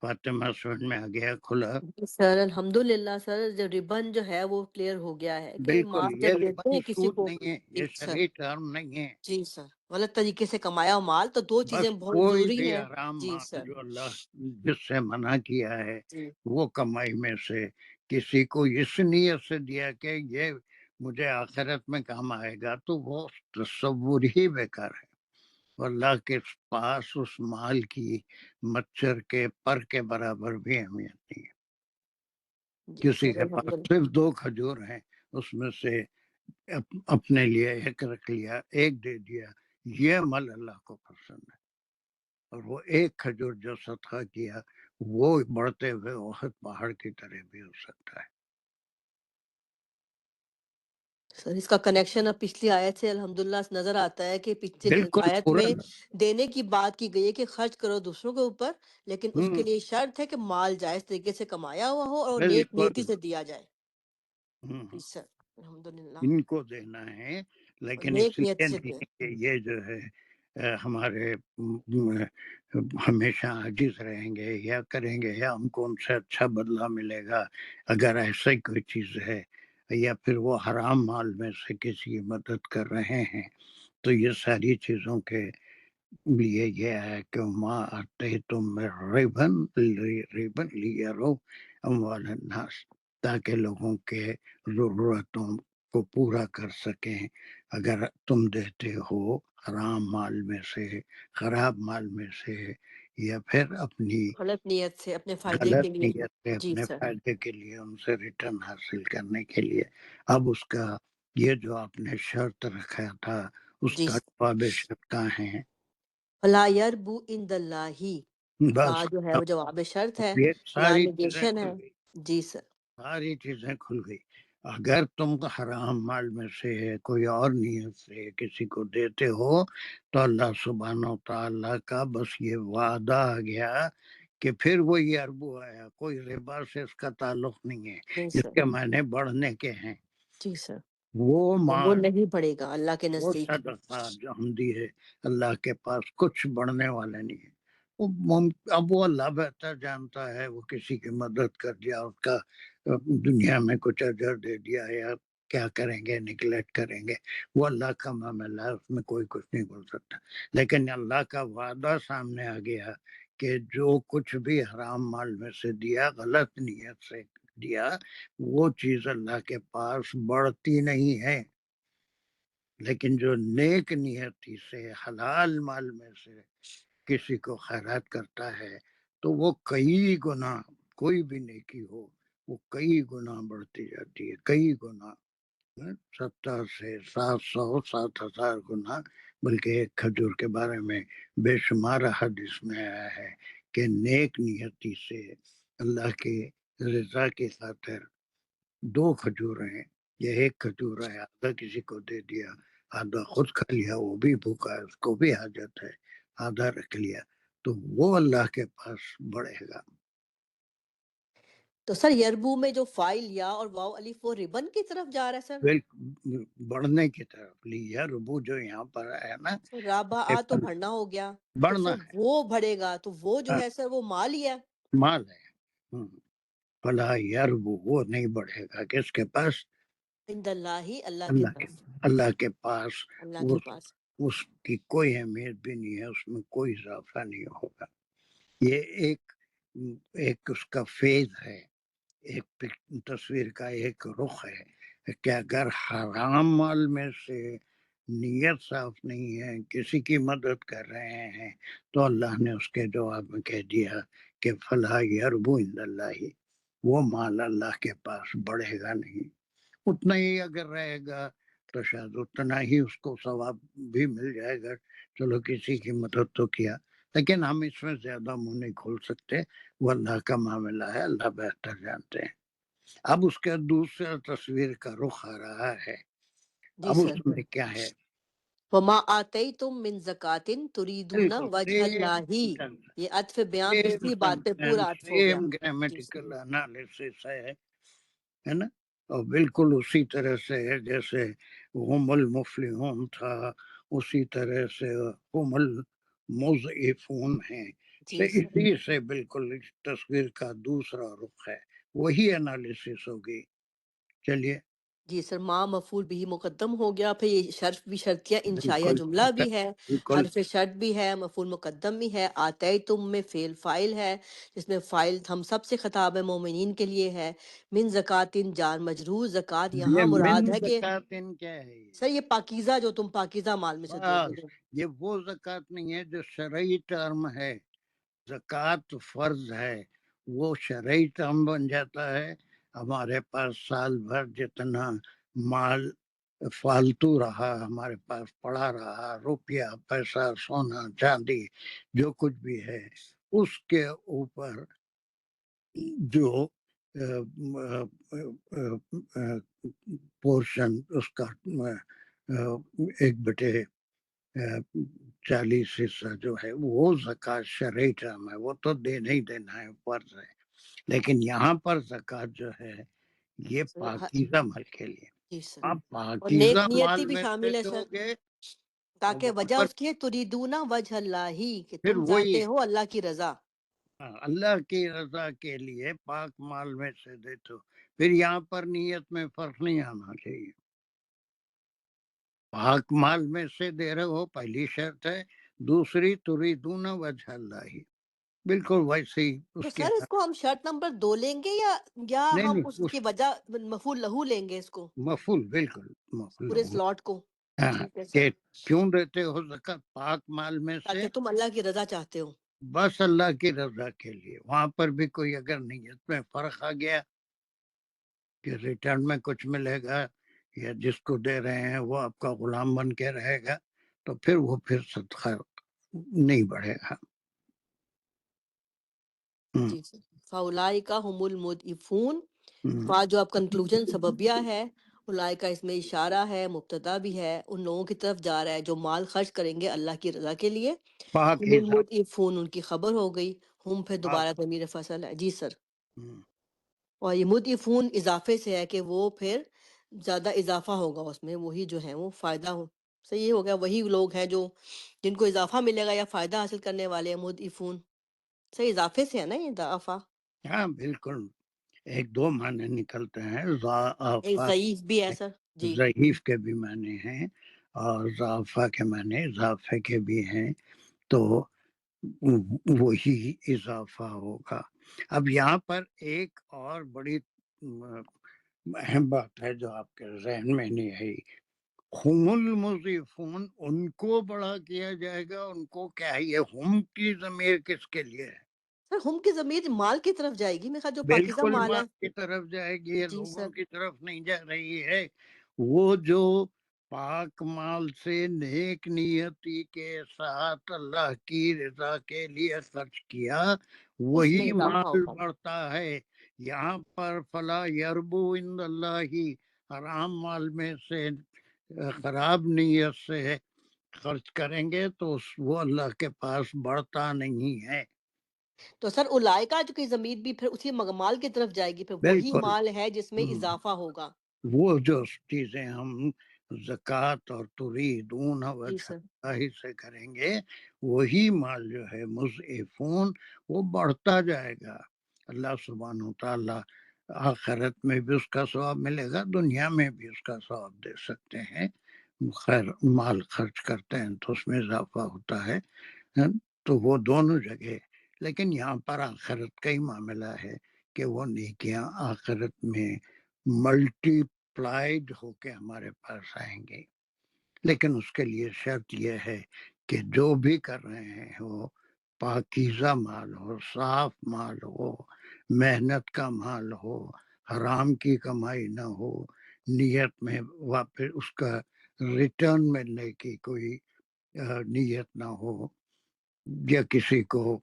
فاطمہ سمجھ میں آ گیا کھلا؟ سر الحمدللہ سر، جو ریبن جو ہے وہ کلیئر ہو گیا ہے کہ بالکل، مال یہ جب دیتے ربا ہیں کسی سود کو، نہیں ہے، جی یہ سر، شرعی ٹرم نہیں ہے۔ جی سر، غلط طریقے سے کمایا مال تو دو چیزیں بس بہت کوئی ضروری بھی ہیں۔ حرام جی مال سر، جو اللہ جس سے منع کیا ہے، جی وہ کمائی میں سے کسی کو اس نیت سے دیا کہ یہ مجھے آخرت میں کام آئے گا، تو وہ تصور ہی بیکار ہے۔ اللہ کے پاس اس مال کی مچھر کے پر کے برابر بھی اہمیت نہیں ہے۔ جی کسی سر کے پاس الحمدللہ، صرف 2 کھجور ہیں، اس میں سے اپنے لیے ایک رکھ لیا، ایک دے دیا، یہ مال اللہ کو پسند ہے۔ اور وہ ایک کھجور جو صدقہ کیا وہ بڑھتے ہوئے احد پہاڑ کی طرح بھی ہو سکتا ہے۔ سر اس کا کنیکشن اب پچھلی آیت سے الحمدللہ نظر آتا ہے کہ پچھلی بالکل آیت پورا۔ میں دینے کی بات کی گئی ہے کہ خرچ کرو دوسروں کے اوپر، لیکن اس کے لیے شرط ہے کہ مال جائز طریقے سے کمایا ہوا ہو اور نیک نیتی بالکل سے دیا جائے۔ جی سر الحمدللہ، ان کو دینا ہے، اور لیکن اس نیک نیتی لیے سے دیں۔ نہیں کہ یہ جو ہے ہمارے ہمیشہ عاجز رہیں گے یا کریں گے یا ہم کو ان سے اچھا بدلہ ملے گا اگر ایسا ہی کوئی چیز ہے، یا پھر وہ حرام مال میں سے کسی کی مدد کر رہے ہیں، تو یہ ساری چیزوں کے لیے یہ ہے کہ ماں آتے تم میں ریبن لیرو اموال الناس، تاکہ لوگوں کے ضرورتوں کو پورا کر سکیں۔ اگر تم دیتے ہو حرام مال میں سے، خراب مال میں سے، یا پھر اپنی غلط نیت سے اپنے فائدے غلط کے لیے۔ نیت سے جی اپنے سر، فائدے کے لیے ان سے ریٹرن حاصل کرنے کے لیے، اب اس کا یہ جو آپ نے شرط رکھا تھا اس جی کا جواب شرط کہاں ہے؟ فلا یربو عند اللہ کا بس جو ہے وہ جواب شرط ہے، یہ یہاں ساری چیزیں نگیشن کھل ہے۔ گئی، جی سر، ساری چیزیں کھل گئی۔ اگر تم حرام مال میں سے کوئی اور نیت سے کسی کو دیتے ہو تو اللہ سبحانہ و تعالیٰ کا بس یہ وعدہ آ گیا کہ پھر وہی اربو آیا، کوئی ربا سے اس کا تعلق نہیں ہے، جی اس سر، کے معنی بڑھنے کے ہیں۔ جی سر، وہ وہ مال، نہیں پڑے گا اللہ کے وہ نزدیک۔ صدقہ جو ہم دی ہے اللہ کے پاس کچھ بڑھنے والا نہیں ہے۔ اب وہ اللہ بہتر جانتا ہے، وہ کسی کی مدد کر دیا، اس کا دنیا میں کچھ اجر دے دیا یا کیا کریں گے، نگلیکٹ کریں گے، وہ اللہ کا معاملہ ہے، اس میں کوئی کچھ نہیں بول سکتا. لیکن اللہ کا وعدہ سامنے آ گیا کہ جو کچھ بھی حرام مال میں سے دیا، غلط نیت سے دیا، وہ چیز اللہ کے پاس بڑھتی نہیں ہے. لیکن جو نیک نیتی سے حلال مال میں سے کسی کو خیرات کرتا ہے تو وہ کئی گنا، کوئی بھی نیکی ہو وہ کئی گنا بڑھتی جاتی ہے، کئی گنا، 70 سے 700 7,000 گنا. بلکہ ایک کھجور کے بارے میں بے شمار حدیث میں آیا ہے کہ نیک نیتی سے اللہ کی رضا کی خاطر 2 کھجور ہیں، یہ ایک کھجور ہے، آدھا کسی کو دے دیا، آدھا خود کھا لیا، وہ بھی بھوکا ہے، اس کو بھی حاجت ہے، آدھا رکھ لیا، تو وہ اللہ کے پاس بڑھے گا. تو سر یربو میں جو فائل یا اور واو الف وہ ربن کی طرف جا رہا ہے سر؟ بڑھنے کی طرف لیا ربو جو یہاں پر ہے نا، رابع تو بڑھنا ہو گیا، تو بڑھنا پھر ہے، وہ بڑھے گا، تو وہ جو ہے سر وہ مال ہی ہے. مال ہے. فلا یربو، وہ نہیں بڑھے گا کس کے پاس؟ عند اللہ، اللہ کے اللہ کے، پاس، اللہ کے پاس. اللہ کے پاس. اس کی کوئی اہمیت بھی نہیں ہے، اس میں کوئی اضافہ نہیں ہوگا. یہ ایک اس کا فیض ہے، ایک تصویر کا ایک رخ ہے کہ اگر حرام مال میں سے نیت صاف نہیں ہے، کسی کی مدد کر رہے ہیں، تو اللہ نے اس کے جواب میں کہہ دیا کہ فلا یربو عند اللہ، وہ مال اللہ کے پاس بڑھے گا نہیں. اتنا ہی اگر رہے گا تو شاید اتنا ہی اس کو ثواب بھی مل جائے گا، چلو کسی کی مدد تو کیا. لیکن ہم اس میں زیادہ منہ نہیں کھول سکتے، وہ اللہ کا معاملہ ہے، اللہ بہتر جانتے ہیں. اب اس کے دوسرا تصویر کا رخ آ رہا ہے. جی اب سر. اس میں کیا ہے؟ وما آتیتم من زکات تریدون وجہ اللہ، یہ عطف بیان پچھلی بات پہ پورا عطف ہو گیا. سیم گرامیٹیکل انالیسس ہے نا، اور بالکل اسی طرح سے ہے جیسے هم المفلحون تھا، اسی طرح سے هم المضعفون ہیں. جی سر. اسی سے بالکل اس تصویر کا دوسرا رخ ہے، وہی انالیسس ہوگی. چلیے. جی سر، ما مفعول بھی مقدم ہو گیا، پھر یہ شرف بھی شرطیہ انشائیہ بالکل جملہ بھی ہے، بالکل حرف شرط بھی ہے، مفعول مقدم بھی ہے. آتے تم میں فعل فائل ہے، جس میں فائل ہم سب سے خطاب ہے، مومنین کے لیے ہے. من زکاتن جار مجرور، زکات یہ یہاں من مراد ہے کہ زکاتن کیا ہے؟ سر یہ پاکیزہ جو تم پاکیزہ مال میں سے دو بس گے. یہ وہ زکات نہیں ہے جو شرعی ٹرم ہے. زکات فرض ہے، وہ شرعی ٹرم بن جاتا ہے. ہمارے پاس سال بھر جتنا مال فالتو رہا، ہمارے پاس پڑا رہا، روپیہ پیسہ سونا چاندی جو کچھ بھی ہے، اس کے اوپر جو پورشن اس کا 1/40 حصہ جو ہے وہ زکوٰۃ شرعی ٹرم ہے، وہ تو دینا ہی دینا ہے، فرض ہے. لیکن یہاں پر زکوٰۃ جو ہے یہ پاکیزہ مال کے لیے. جی سر، آپ اور نیک پاکیزہ نیتی مال بھی میں سے شامل ہے دو سر، گے تو تاکہ وہاں وجہ پر اس کی ہے تریدون وجہ اللہ ہی، کہ پھر تم وہی چاہتے ہو اللہ کی رضا. اللہ کی رضا کے لیے پاک مال میں سے دے تو پھر یہاں پر نیت میں فرق نہیں آنا چاہیے. پاک مال میں سے دے رہے ہو، پہلی شرط ہے. دوسری تریدون وجہ اللہ ہی، بالکل ویسے ہی تو اس کے سر اس کو ہم شرط نمبر 2 لیں گے یا نہیں ہم نہیں اس اس کی وجہ مفعول لہو لیں گے، اس کو مفعول بالکل مفعول پورے سلاٹ کو؟ ہاں، ٹھیک ہے سر، کہ کیوں دیتے ہو زکوٰۃ پاک مال میں سے؟ تاکہ تم اللہ کی رضا چاہتے ہو. بس اللہ کی رضا کے لیے. وہاں پر بھی کوئی اگر نیت میں فرق آ گیا کہ ریٹرن میں کچھ ملے گا یا جس کو دے رہے ہیں وہ آپ کا غلام بن کے رہے گا، تو پھر صدقہ نہیں بڑھے گا. جی سر. فاولائکا هم المضعفون، فا جو آپ کنکلوژن سببیہ ہے، اولائکا اس میں اشارہ ہے، مبتدا بھی ہے، ان لوگوں کی طرف جا رہا ہے جو مال خرچ کریں گے اللہ کی رضا کے لیے. پاک هم المضعفون ان کی خبر ہو گئی، ہم پھر دوبارہ ضمیر فصل ہے. جی سر. اور یہ مضعفون اضافے سے ہے کہ وہ پھر زیادہ اضافہ ہوگا اس میں، وہی جو ہے وہ فائدہ ہو. صحیح ہو گیا، وہی لوگ ہیں جو جن کو اضافہ ملے گا یا فائدہ حاصل کرنے والے ہیں. مضعفون صحیح اضافے سے ہے نا یہ اضافہ؟ ہاں بالکل. ایک دو معنی نکلتے ہیں، ایک ضعفہ ضعیف بھی ہے سر جی، ضعیف کے بھی معنی ہیں اور ضعفہ کے معنی اضافے کے بھی ہیں، تو وہی اضافہ ہوگا۔ اب یہاں پر ایک اور بڑی اہم بات ہے جو آپ کے ذہن میں نہیں آئی، ہم المضیفون، ان کو بڑا کیا جائے گا، ان کو کیا ہے؟ یہ ہم کی ضمیر کس کے لیے ہے؟ سر ہم کی ضمیر مال کی طرف جائے گی، میرے خیال جو پاکیزہ بالکل مال ہے مال کی طرف جائے گی، یہ جی لوگوں سر، کی طرف نہیں جا رہی ہے۔ وہ جو پاک مال سے نیک نیتی کے ساتھ اللہ کی رضا کے لیے خرچ کیا، اس میں وہی اضافہ مال ہوگا۔ بڑھتا ہے۔ یہاں پر فلا یربو عند اللہ، حرام مال میں سے خراب نیت سے خرچ کریں گے تو وہ اللہ کے پاس بڑھتا نہیں ہے۔ تو سر اولائکا جو کی ضمیر بھی پھر اسی مال کی طرف جائے گی، پھر وہی بالکل مال ہے جس میں ہم، اضافہ ہوگا۔ وہ جو چیزیں ہم زکوٰۃ اور تریدون جی وجہ سر، اللہ سے کریں گے، وہی مال جو ہے مضعفون، وہ بڑھتا جائے گا۔ اللہ سبحانہ وتعالیٰ آخرت میں بھی اس کا ثواب ملے گا، دنیا میں بھی اس کا ثواب دے سکتے ہیں۔ خیر مال خرچ کرتے ہیں تو اس میں اضافہ ہوتا ہے، تو وہ دونوں جگہ، لیکن یہاں پر آخرت کا ہی معاملہ ہے کہ وہ نیکیاں آخرت میں ملٹی پلائڈ ہو کے ہمارے پاس آئیں گے، لیکن اس کے لیے شرط یہ ہے کہ جو بھی کر رہے ہیں وہ پاکیزہ مال ہو، صاف مال ہو، محنت کا مال ہو، حرام کی کمائی نہ ہو، نیت میں واپس اس کا ریٹرن ملنے کی کوئی نیت نہ ہو، یا کسی کو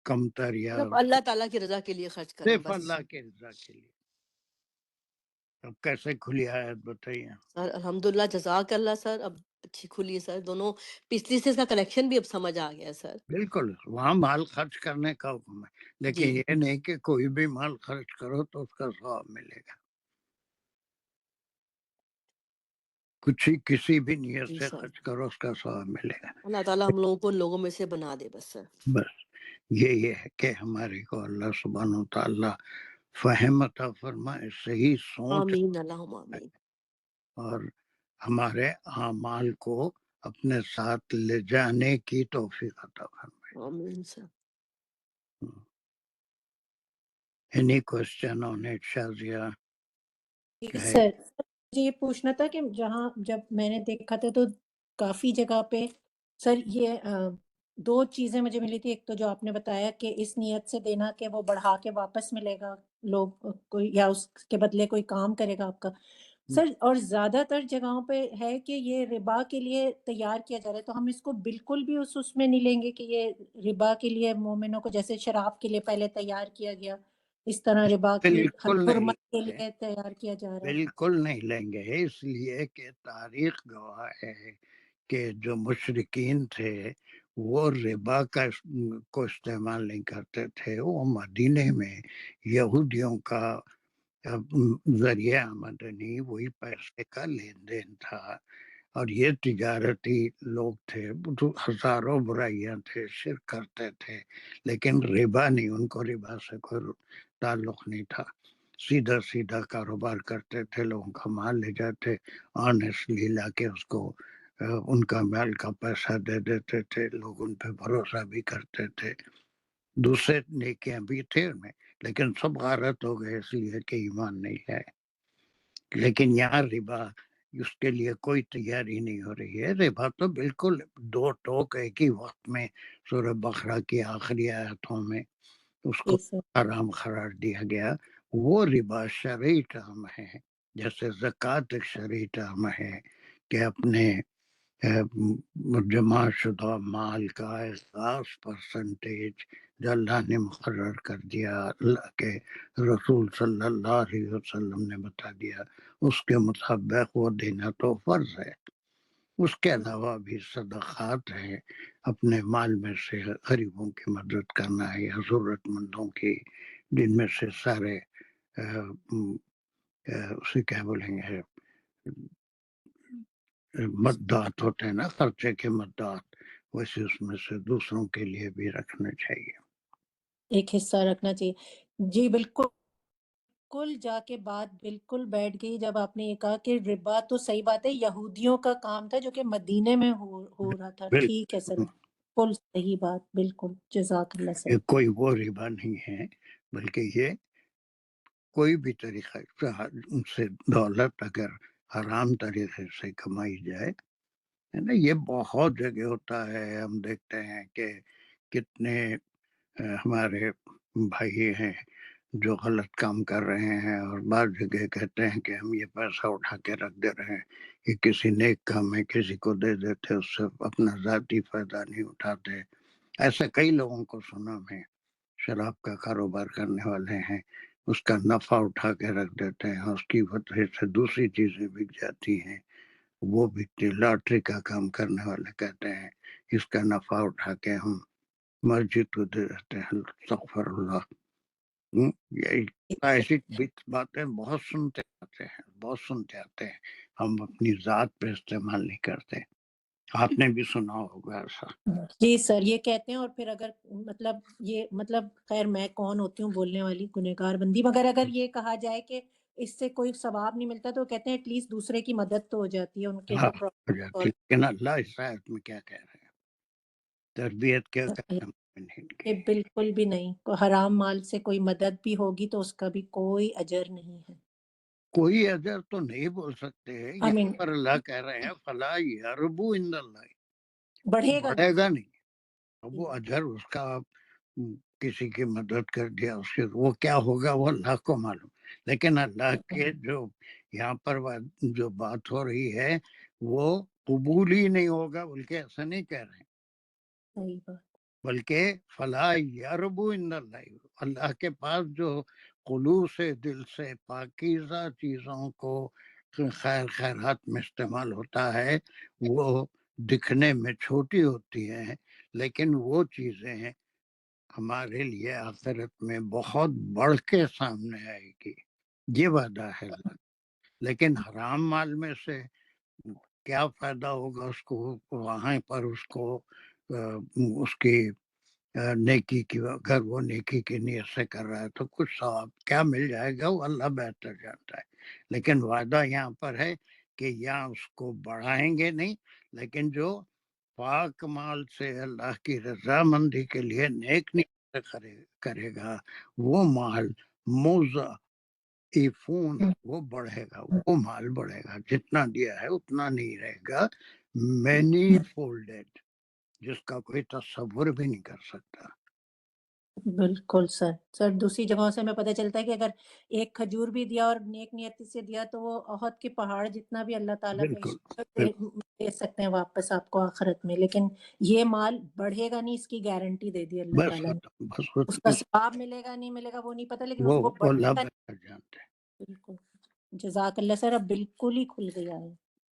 کمتر یا صرف اللہ تعالیٰ کی رضا کے لیے خرچ کریں صرف بس۔ اللہ کے رضا کے لیے۔ اب کیسے کھلی آیت بتائیے؟ سر الحمدللہ، جزاک اللہ سر، اب اچھی کھلی ہے سر، دونوں پچھلی سے اس کا کنیکشن بھی اب سمجھ آ گیا سر۔ بالکل وہاں مال خرچ کرنے کا حکم ہے، لیکن جی یہ نہیں کہ کوئی بھی مال خرچ کرو تو اس کا ثواب ملے گا، کسی بھی نیت جی سے سر، خرچ کرو اس کا ثواب ملے گا۔ اللہ تعالیٰ ہم لوگوں کو ان لوگوں میں سے بنا دے بس سر۔ بس یہ ہے کہ ہمارے کو اللہ سبحانہ و تعالیٰ فہم عطا فرمائے، صحیح سوچ، آمین، اللہم آمین۔ اور ہمارے اعمال کو اپنے ساتھ لے جانے کی توفیق عطا فرمائے۔ آمین سر۔ Any question on it, Shazia? سر مجھے یہ پوچھنا تھا کہ جہاں جب میں نے دیکھا تھا تو کافی جگہ پہ سر یہ دو چیزیں مجھے ملی تھی، ایک تو جو آپ نے بتایا کہ اس نیت سے دینا کہ وہ بڑھا کے واپس ملے گا لوگ کوئی، یا اس کے بدلے کوئی کام کرے گا آپ کا سر، اور زیادہ تر جگہوں پہ ہے کہ یہ ربا کے لیے تیار کیا جا رہا ہے، تو ہم اس کو بالکل بھی اس میں نہیں لیں گے کہ یہ ربا کے لیے مومنوں کو جیسے شراب کے لیے پہلے تیار کیا گیا، اس طرح ربا کی بالکل نہیں حرمت کے لیں گے، لیے تیار کیا جا رہا ہے۔ بالکل نہیں لیں گے، اس لیے کہ تاریخ گواہ ہے کہ جو مشرکین تھے وہ ربا کو استعمال نہیں کرتے تھے، وہ مدینے میں یہودیوں کا ذریعہ آمدنی وہی پیسے کا لین دین تھا، اور یہ تجارتی لوگ تھے، ہزاروں برائیاں تھے، شرک کرتے تھے، لیکن ربا نہیں، ان کو ربا سے کوئی تعلق نہیں تھا، سیدھا سیدھا کاروبار کرتے تھے، لوگوں کا مال لے جاتے، آنیسٹلی لا کے اس کو ان کا مال کا پیسہ دے دیتے تھے، لوگ ان پہ بھروسہ بھی کرتے تھے، دوسرے نیکیاں بھی تھے ان میں، لیکن سب غارت ہو گئے اس لیے کہ ایمان نہیں ہے۔ لیکن یہاں ربا، اس کے لیے کوئی تیاری نہیں ہو رہی ہے، ربا تو بالکل دو ٹوک ایک ہی وقت میں سورہ بقرہ کی آخری آیتوں میں اس کو حرام قرار دیا گیا۔ وہ ربا شرعی ٹرم ہے، جیسے زکوٰۃ ایک شرعی ٹرم ہے کہ اپنے جمع شدہ مال کا ایک خاص پرسنٹیج جو اللہ نے مقرر کر دیا، اللہ کے رسول صلی اللہ علیہ وسلم نے بتا دیا، اس کے مطابق وہ دینا تو فرض ہے۔ اس کے علاوہ بھی صدقات ہے، اپنے مال میں سے غریبوں کی مدد کرنا ہے یا ضرورت مندوں کی، جن میں سے سارے اسے کیا بولیں گے، مدات ہوتے ہیں نا، خرچے کے مدات، ویسے اس میں سے دوسروں کے لیے بھی رکھنا چاہیے۔ ایک حصہ رکھنا چاہیے. جی بالکل جا کے بات بالکل بیٹھ گئی جب آپ نے یہ کہا کہ ربا تو صحیح بات ہے یہودیوں کا کام تھا جو کہ مدینے میں ہو رہا تھا. ٹھیک ہے سر, بالکل صحیح بات, بالکل. جزاک اللہ یہ سر. کوئی وہ ربا نہیں ہے, بلکہ یہ کوئی بھی طریقہ ان سے دولت اگر حرام طریقے سے کمائی جائے ہے نا, یہ بہت جگہ ہوتا ہے. ہم دیکھتے ہیں کہ کتنے ہمارے بھائی ہیں جو غلط کام کر رہے ہیں اور بعض جگہ کہتے ہیں کہ ہم یہ پیسہ اٹھا کے رکھ دے رہے ہیں, یہ کسی نیک کام میں کسی کو دے دیتے, اس سے اپنا ذاتی فائدہ نہیں اٹھاتے. ایسے کئی لوگوں کو سنا میں, شراب کا کاروبار کرنے والے ہیں, اس کا نفع اٹھا کے رکھ دیتے ہیں, اس کی وجہ سے دوسری چیزیں بک جاتی ہیں, وہ بکتی. لاٹری کا کام کرنے والے کہتے ہیں اس کا نفع اٹھا کے ہم مسجد کو دے دیتے ہیں. استغفر اللہ. ایسی باتیں بہت سنتے آتے ہیں. ہم اپنی ذات پہ استعمال نہیں کرتے. آپ نے بھی سنا ہوگا ایسا. جی سر, یہ کہتے ہیں اور پھر اگر مطلب خیر میں کون ہوتی ہوں بولنے والی, گنہگار بندی, مگر اگر یہ کہا جائے کہ اس سے کوئی ثواب نہیں ملتا تو کہتے ہیں ایٹ لیسٹ دوسرے کی مدد تو ہو جاتی ہے, ان کے جو لیکن اللہ اس آیت میں کیا کہہ رہے ہیں, تربیت کیا کرنا کہ بالکل بھی نہیں. حرام مال سے کوئی مدد بھی ہوگی تو اس کا بھی کوئی اجر نہیں ہے. کوئی اجر تو نہیں بول سکتے. یہاں پر اللہ کہہ رہے ہیں فلا یربو عند اللہ, بڑھے گا نہیں. وہ اجر اس کا کسی کی مدد کر دیا اس کے, وہ کیا ہوگا وہ اللہ کو معلوم. لیکن اللہ کے جو یہاں پر جو بات ہو رہی ہے وہ قبول ہی نہیں ہوگا, بلکہ ایسا نہیں کہہ رہے ہیں, صحیح بات, بلکہ فلا یربو عند اللہ, اللہ کے پاس جو خلوص دل سے پاکیزہ چیزوں کو خیرات میں استعمال ہوتا ہے وہ دکھنے میں چھوٹی ہوتی ہیں, لیکن وہ چیزیں ہمارے لیے آخرت میں بہت بڑھ کے سامنے آئے گی. یہ وعدہ ہے اللہ. لیکن حرام مال میں سے کیا فائدہ ہوگا اس کو, وہاں پر اس کو اس کی نیکی کی, اگر وہ نیکی کی نیت سے کر رہا ہے تو کچھ ثواب کیا مل جائے گا وہ اللہ بہتر جانتا ہے. لیکن وعدہ یہاں پر ہے کہ یہاں اس کو بڑھائیں گے نہیں, لیکن جو پاک مال سے اللہ کی رضامندی کے لیے نیک نیت کرے گا وہ مال وہ بڑھے گا, وہ مال بڑھے گا. جتنا دیا ہے اتنا نہیں رہے گا, مینی فولڈیڈ, جس کا کوئی تصور بھی نہیں کر سکتا. بالکل سر. دوسری جگہوں سے ہمیں پتہ چلتا ہے کہ اگر ایک کھجور بھی دیا اور نیک نیتی سے دیا تو وہ احد کے پہاڑ جتنا بھی اللہ تعالیٰ دے سکتے ہیں واپس آپ کو آخرت میں. لیکن یہ مال بڑھے گا نہیں, اس کی گارنٹی دے دی اللہ تعالیٰ نے. اس کا ثواب ملے گا نہیں ملے گا وہ نہیں پتا, لیکن وہ اللہ بہتر جانتے ہیں. بالکل. جزاک اللہ سر, اب بالکل ہی کھل گیا ہے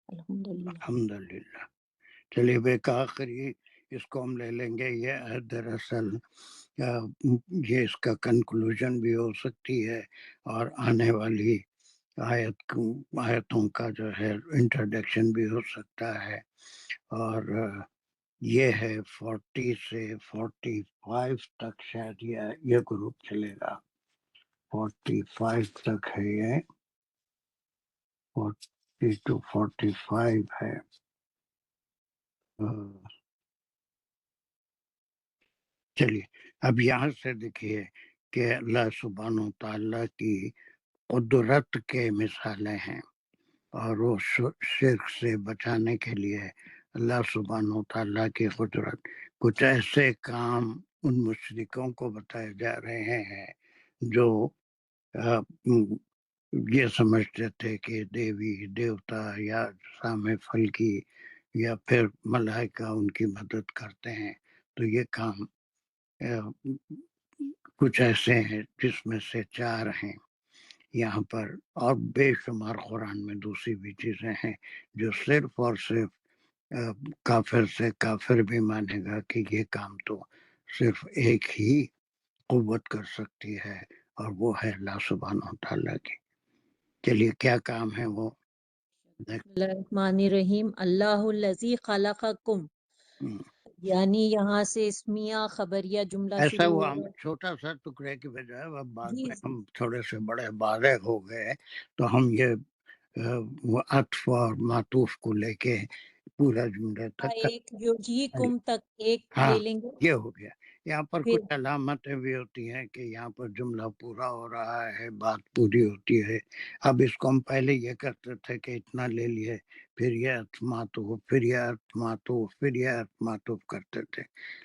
الحمدللہ. چلیے ایک آخری اس کو ہم لے لیں گے. یہ دراصل یہ اس کا کنکلوژن بھی ہو سکتی ہے اور آنے والی آیتوں کا جو ہے انٹروڈکشن بھی ہو سکتا ہے. اور یہ ہے 40 سے 45 تک شاید یہ گروپ چلے گا. 45 تک ہے, یہ 40 to 45 ہے. چلیے اب یہاں سے دیکھیے کہ اللہ سبحانہ و تعالیٰ کی قدرت کے مثالیں ہیں, اور وہ شرک سے بچانے کے لیے اللہ سبحانہ و تعالیٰ کی قدرت. کچھ ایسے کام ان مشرکوں کو بتائے جا رہے ہیں جو یہ سمجھتے تھے کہ دیوی دیوتا یا سامع فلکی یا پھر ملائکہ ان کی مدد کرتے ہیں. تو یہ کام کچھ ایسے ہیں جس میں سے 4 ہیں یہاں پر, اور بے شمار قرآن میں دوسری بھی چیزیں ہیں جو صرف اور صرف کافر سے کافر بھی مانے گا کہ یہ کام تو صرف ایک ہی قوت کر سکتی ہے, اور وہ ہے اللہ سبحانہ و تعالیٰ کی. چلیے کیا کام ہے وہ. بسم اللہ الرحمن الرحیم. اللہ الذی خلقکم یعنی یہاں سے اسمیہ خبریہ جملہ ایسا شروع ہوا ہو ہم رہا ہے. چھوٹا سا ٹکڑے کی بجائے اب بعد جی میں جی ہم تھوڑے سے بڑے بالغ ہو گئے تو ہم یہ وہ عطف اور معطوف کو لے کے پورا جملے تک ایک جو جی کم تک ایک ہاں لے لیں گے. یہ ہو گیا. یہاں پر پھر کچھ علامتیں بھی ہوتی ہیں کہ یہاں پر جملہ پورا ہو رہا ہے، بات پوری ہوتی ہے. اب اس کو ہم پہلے یہ کرتے تھے کہ اتنا لے لیے، پھر یہ معطوف، پھر یہ معطوف، پھر یہ معطوف کرتے تھے.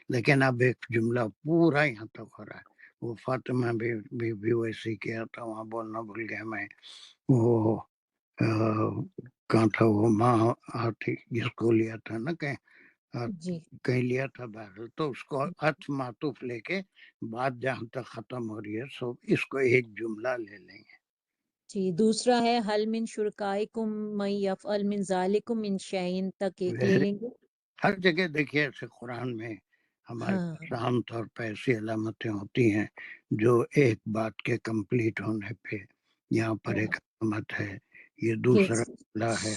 لیکن اب ایک جملہ پورا یہاں تک ہو رہا ہے. وہ فاطمہ بھی ویسے کیا تھا، وہاں بولنا بھول گیا میں. وہ کہاں تھا وہ ماں آتی جس کو لیا تھا نا کہ جی کہیں لیا تھا بہرحال، تو اس کو عطف معطوف لے کے بات جہاں تک ختم ہو رہی ہے سو اس کو ایک جملہ لے لیں گے. جی. دوسرا ہے حل من شرکائکم من یفعل من ذالکم من شیء تک ایک لے لیں گے. ہر جگہ دیکھیے ایسے قرآن میں ہمارے ہاں پاس عام طور پہ ایسی علامتیں ہوتی ہیں جو ایک بات کے کمپلیٹ ہونے پہ یہاں پر ایک علامت ہے. یہ دوسرا جملہ ہے.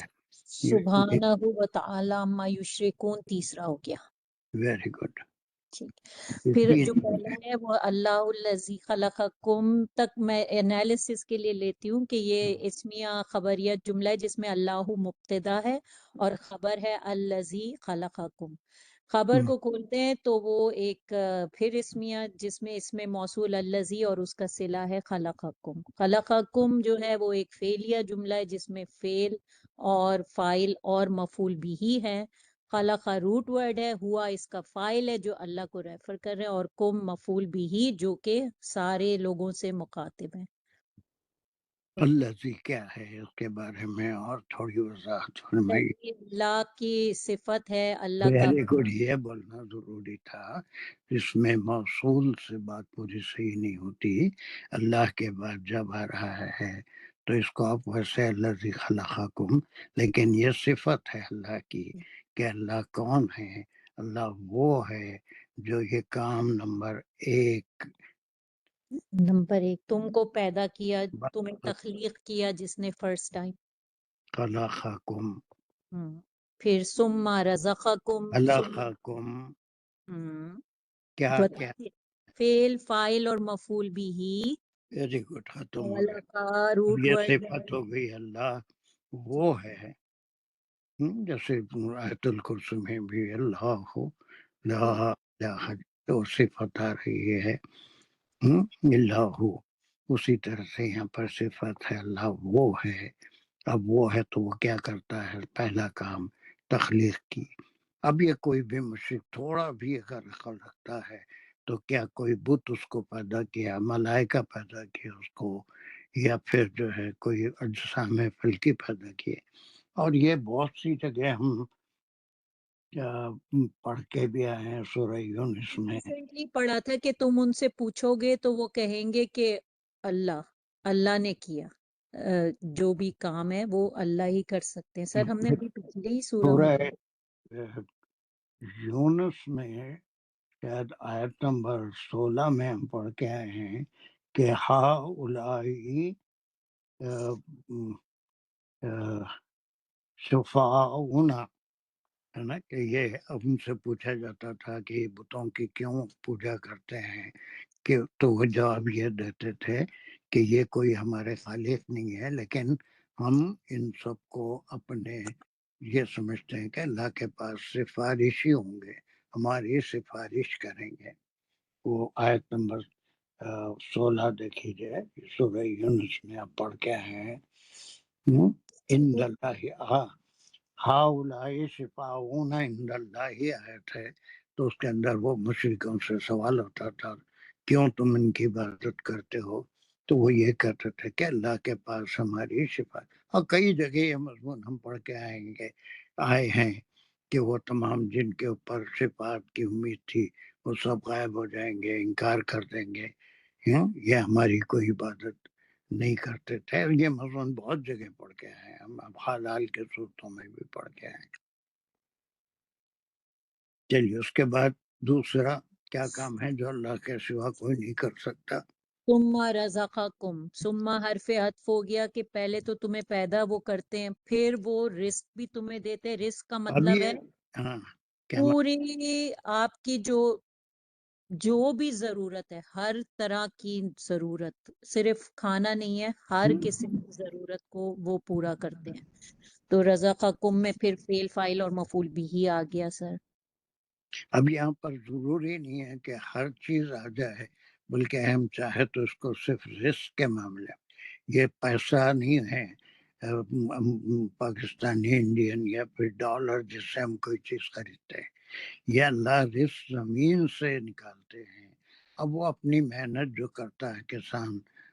سبحانہ و تعالی عما یشرکون تیسرا ہو گیا. Very good. ٹھیک. پھر جو پہلا ہے وہ اللہ الذی خلقکم تک میں انالیسس کے لیے لیتی ہوں کہ یہ اسمیہ خبریہ جملہ ہے جس میں اللہ مبتدا ہے اور خبر ہے الذی خلقکم. خبر کو کھولتے ہیں تو وہ ایک پھر اسمیہ جس میں اس میں موصول الذی اور اس کا صلہ ہے خلقکم. خلقکم جو ہے وہ ایک فعلیہ جملہ ہے جس میں فعل اور فاعل اور مفعول بھی ہے. خلق روٹ ورڈ ہے، ہوا اس کا فائل ہے جو اللہ کو ریفر کر رہے ہیں، اور کم مفعول بھی جو کہ سارے لوگوں سے مخاطب ہے. الذی کیا ہے اس کے بارے میں اور تھوڑی وضاحت فرمائی. اللہ کی صفت ہے، اللہ کا ویری گڈ. یہ بولنا ضروری تھا. اس میں موصول سے بات پوری صحیح نہیں ہوتی. اللہ کے بعد جب آ رہا ہے تو اس کو آپ ویسے الذی خلقکم، لیکن یہ صفت ہے اللہ کی کہ اللہ کون ہے. اللہ وہ ہے جو یہ کام نمبر 1 نمبر 1 تم کو پیدا کیا، تمہیں تخلیق کیا جس نے فرسٹ ٹائم. خلقکم. پھر ثم رزقکم. خلقکم کیا کیا. فعل فاعل اور مفعول بھی. Very good. ختم ہو گیا. کا اب روٹ یہ ورڈ صفت ہو گئی اللہ وہ ہے. جیسے آیت الکرسی میں بھی اللہ لا الہ تو صفت آ رہی ہے اللہ. اسی طرح سے یہاں پر صفت ہے اللہ وہ ہے. اب وہ ہے تو وہ کیا کرتا ہے؟ پہلا کام تخلیق کی. اب یہ کوئی بھی مشرک تھوڑا بھی اگر عقل رکھتا ہے تو کیا کوئی بت اس کو پیدا کیا، ملائکہ پیدا کیا اس کو، یا پھر جو ہے کوئی اجسام فلکی پیدا کیے. اور یہ بہت سی جگہ ہم پڑھ کے بھی آئے ہیں سورہ یونس میں. ریسنٹلی پڑھا تھا کہ تم ان سے پوچھو گے تو وہ کہیں گے کہ اللہ نے کیا، جو بھی کام ہے وہ اللہ ہی کر سکتے ہیں. سر ہم نے ابھی پچھلی ہی سورہ میں سورہ یونس میں شاید آیت نمبر 16 میں ہم پڑھ کے آئے ہیں کہ ہا اولائی شفاعونا، ہے نا، کہ یہ ان سے پوچھا جاتا تھا کہ یہ بتوں کی کیوں پوجا کرتے ہیں، کہ تو وہ جواب یہ دیتے تھے کہ یہ کوئی ہمارے خالق نہیں ہے، لیکن ہم ان سب کو اپنے یہ سمجھتے ہیں کہ اللہ کے پاس سفارشی ہوں گے، ہماری سفارش کریں گے. وہ آیت نمبر 16 دیکھیے سورہ یونس میں آپ پڑھ کے ہیں. ان اللہ ہاؤلائی شفاعون عند اللہ آیت ہے، تو اس کے اندر وہ مشرکوں سے سوال ہوتا تھا کیوں تم ان کی عبادت کرتے ہو، تو وہ یہ کہتے تھے کہ اللہ کے پاس ہماری شفا. اور کئی جگہ یہ مضمون ہم پڑھ کے آئے ہیں کہ وہ تمام جن کے اوپر صفات کی امید تھی وہ سب غائب ہو جائیں گے، انکار کر دیں گے، یہ ہماری کوئی عبادت نہیں کرتے تھے. یہ مضمون بہت جگہ پڑھ کے آئے ہیں ہم، اب حال کے صورتوں میں بھی پڑھ کے آئے ہیں. چلیے اس کے بعد دوسرا کیا کام ہے جو اللہ کے سوا کوئی نہیں کر سکتا. ثم رزقکم. ثم حرف عطف ہو گیا کہ پہلے تو تمہیں پیدا وہ کرتے ہیں، پھر وہ رزق بھی تمہیں دیتے ہیں. رزق کا اب مطلب یہ ہے پوری آپ کی جو بھی ضرورت ہے، ہر طرح کی ضرورت، صرف کھانا نہیں ہے، ہر قسم کی ضرورت کو وہ پورا کرتے ہیں. تو رزقکم میں پھر فیل فائل اور مفعول بھی ہی آ گیا سر. اب یہاں پر ضروری نہیں ہے کہ ہر چیز آ جائے، بلکہ ہم چاہے تو اس کو صرف رزق کے معاملے، یہ پیسہ نہیں ہے پاکستانی انڈین یا پھر ڈالر جس سے ہم کوئی چیز خریدتے ہیں، یہ اللہ رزق زمین سے نکالتے ہیں. اب وہ اپنی محنت جو کرتا ہے کسان،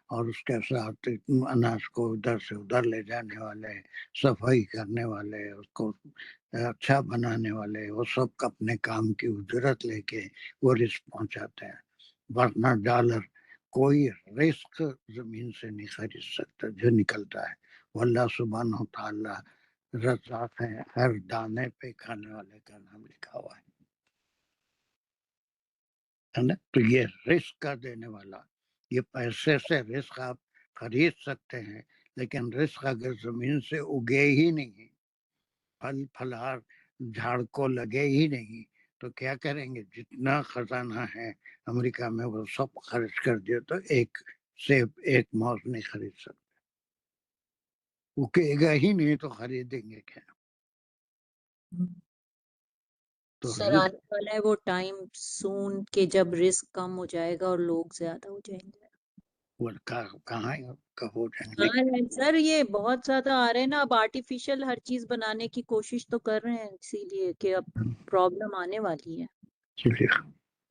اور اس کے ساتھ اناج کو ادھر سے ادھر لے جانے والے، صفائی کرنے والے، اس کو اچھا بنانے والے، وہ سب اپنے کام کی اجرت لے کے وہ رزق پہنچاتے ہیں. ورنہ ڈالر کوئی رزق زمین سے نہیں خرید سکتا جو نکلتا ہے. وہ اللہ سبحانہ تعالی رزاق ہے، ہر دانے پہ کھانے والے کا نام لکھا ہوا ہے نا. تو یہ رزق کا دینے والا، یہ پیسے سے رزق آپ خرید سکتے ہیں، لیکن رزق اگر زمین سے اگے ہی نہیں، پھل پھلار جھاڑ کو لگے ہی نہیں، تو کیا کریں گے؟ جتنا خزانہ ہے امریکہ میں وہ سب خرچ کر دیا تو ایک سیب ایک موز نہیں خرید سکتے. اگے گا ہی نہیں تو خریدیں گے کیا؟ تو سر آنے والا ہے وہ ٹائم سون کہ جب رسک کم ہو جائے گا اور لوگ زیادہ ہو جائیں گے. کہاں کب ہو جائیں گے؟ ہاں سر یہ بہت زیادہ آ رہے ہیں نا، اب آرٹیفیشل ہر چیز بنانے کی کوشش تو کر رہے ہیں، اسی لیے کہ اب پرابلم آنے والی ہے. چلیے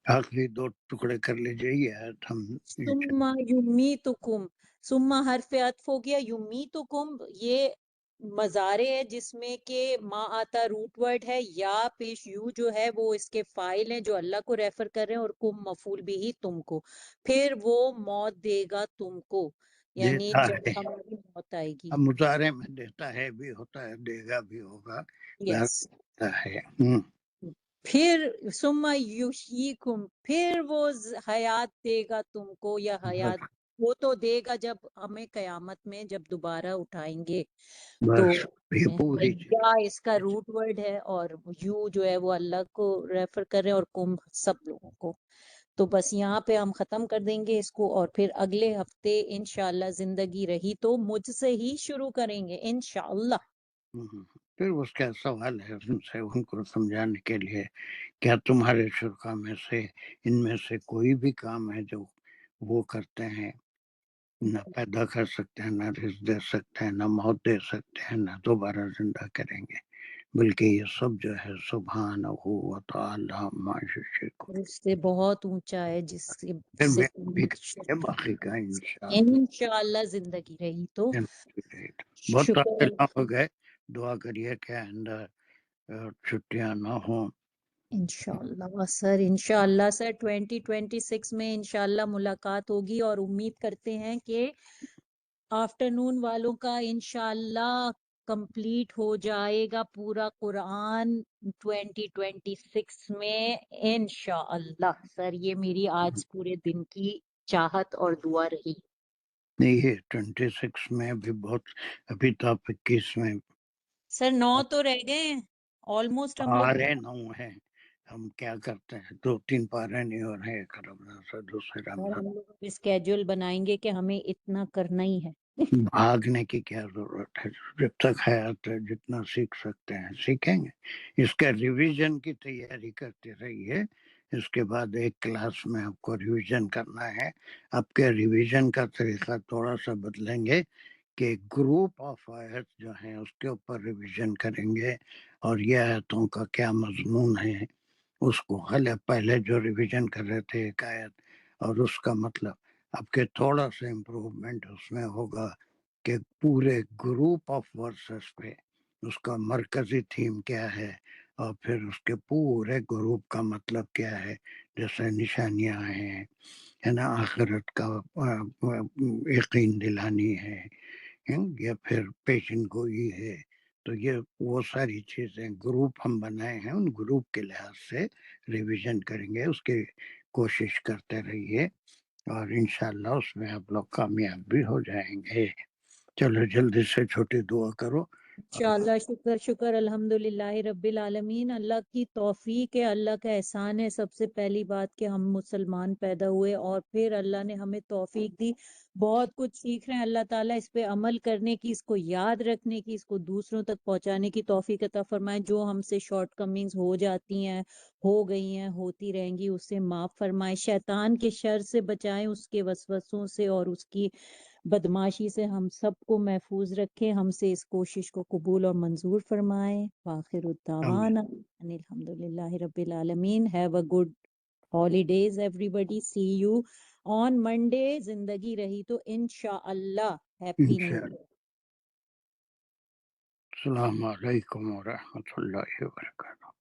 آخری دو ٹکڑے کر لیجیے یہ ہم. ثم یمیتکم، ثم حرف عطف ہو گیا، یمیتکم یہ مضارع ہے جس میں کہ ما آتا روٹ ورڈ ہے، یا پیش یو جو ہے وہ اس کے فائل ہیں جو اللہ کو ریفر کر رہے ہیں، اور کم مفعول بھی ہی تم کو، پھر وہ موت دے گا تم کو، یعنی دیتا جب ہے، ہماری موت آئے گی. اب مضارع میں دیتا ہے بھی ہوتا ہے، دے گا بھی ہوگا، یس. دیتا ہے. پھر ثم یحییکم، پھر وہ حیات دے گا تم کو، یا حیات وہ تو دے گا جب ہمیں قیامت میں جب دوبارہ اٹھائیں گے. تو بس یہ پوری چیز. یا اس کا روٹ ورڈ ہے، اور یو جو ہے وہ اللہ کو ریفر کر رہے ہیں، اور کم سب لوگوں کو. تو بس یہاں پہ ہم ختم کر دیں گے اس کو، اور پھر اگلے ہفتے انشاءاللہ زندگی رہی تو مجھ سے ہی شروع کریں گے انشاءاللہ. پھر اس کا سوال ہے ان سے، ان کو سمجھانے کے لیے، کیا تمہارے شرکا میں سے ان میں سے کوئی بھی کام ہے جو وہ کرتے ہیں، نہ پیدا کر سکتے ہیں، نہ رزق دے سکتے ہیں، نہ موت دے سکتے ہیں، نہ دوبارہ زندہ کریں گے، بلکہ یہ سب جو ہے سبحانہ و تعالی عما یشرکون. اس سے بہت اونچا ہے جس سے پھر میں بھی کریں گے باقی کا انشاءاللہ. انشاءاللہ زندگی رہی تو. بہت شکر طویل نہ ہو گئے، دعا کریے کہ آئندہ چھٹیاں نہ ہوں. انشاءاللہ سر، انشاءاللہ سر 2026 میں انشاءاللہ ملاقات ہوگی، اور امید کرتے ہیں کہ آفٹرنون والوں کا انشاءاللہ کمپلیٹ ہو جائے گا پورا قرآن 2026 میں انشاءاللہ. سر یہ میری آج پورے دن کی چاہت اور دعا رہی. نہیں یہ 26 میں بھی بہت، ابھی تو آپ 21 میں سر 9 تو رہ گئے ہیں آلموسٹ. ہم لوگ پارے 9 ہیں. ہم کیا کرتے ہیں 2-3 پارے نہیں ہو رہے، ایک رمضان سے دوسرے ہم رمضان. لوگ اسکیجول بنائیں گے کہ ہمیں اتنا کرنا ہی ہے. بھاگنے کی کیا ضرورت ہے؟ جب تک حیات ہے جتنا سیکھ سکتے ہیں سیکھیں گے. اس کا ریویژن کی تیاری کرتے رہیے. اس کے بعد ایک کلاس میں آپ کو ریویژن کرنا ہے. آپ کے ریویژن کا طریقہ تھوڑا سا بدلیں گے کہ گروپ آف آیت جو ہیں اس کے اوپر ریویژن کریں گے، اور یہ آیتوں کا کیا مضمون ہے اس کو پہلے جو ریویژن کر رہے تھے ایک آیت اور اس کا مطلب، اب کے تھوڑا سا امپروومنٹ اس میں ہوگا کہ پورے گروپ آف ورسز پہ اس کا مرکزی تھیم کیا ہے، اور پھر اس کے پورے گروپ کا مطلب کیا ہے. جیسے نشانیاں ہیں، ہے نا، آخرت کا یقین دلانی ہے، یا پھر پیشن گوئی ہے. تو یہ وہ ساری چیزیں گروپ ہم بنائے ہیں، ان گروپ کے لحاظ سے ریویژن کریں گے. اس کی کوشش کرتے رہیے، اور انشاءاللہ اس میں آپ لوگ کامیاب بھی ہو جائیں گے. چلو جلدی سے چھوٹی دعا کرو. انشاءاللہ شکر شکر الحمدللہ رب العالمین. اللہ کی توفیق ہے, اللہ کا احسان ہے سب سے پہلی بات کہ ہم مسلمان پیدا ہوئے اور پھر اللہ نے ہمیں توفیق دی. بہت کچھ سیکھ رہے ہیں اللہ تعالیٰ, اس پہ عمل کرنے کی, اس کو یاد رکھنے کی, اس کو دوسروں تک پہنچانے کی توفیق عطا فرمائے. جو ہم سے شارٹ کمنگز ہو جاتی ہیں, ہو گئی ہیں, ہوتی رہیں گی, اسے معاف فرمائے. شیطان کے شر سے بچائیں, اس کے وسوسوں سے اور اس کی بدماشی سے ہم سب کو محفوظ رکھے. ہم سے اس کوشش کو قبول اور منظور فرمائے. وآخر الدعوانا ان الحمدللہ رب العالمین. Have a good holidays everybody. See you on Monday. زندگی رہی تو انشاءاللہ. ہیپی نیو انشاءاللہ. السلام علیکم ورحمۃ اللہ وبرکاتہ.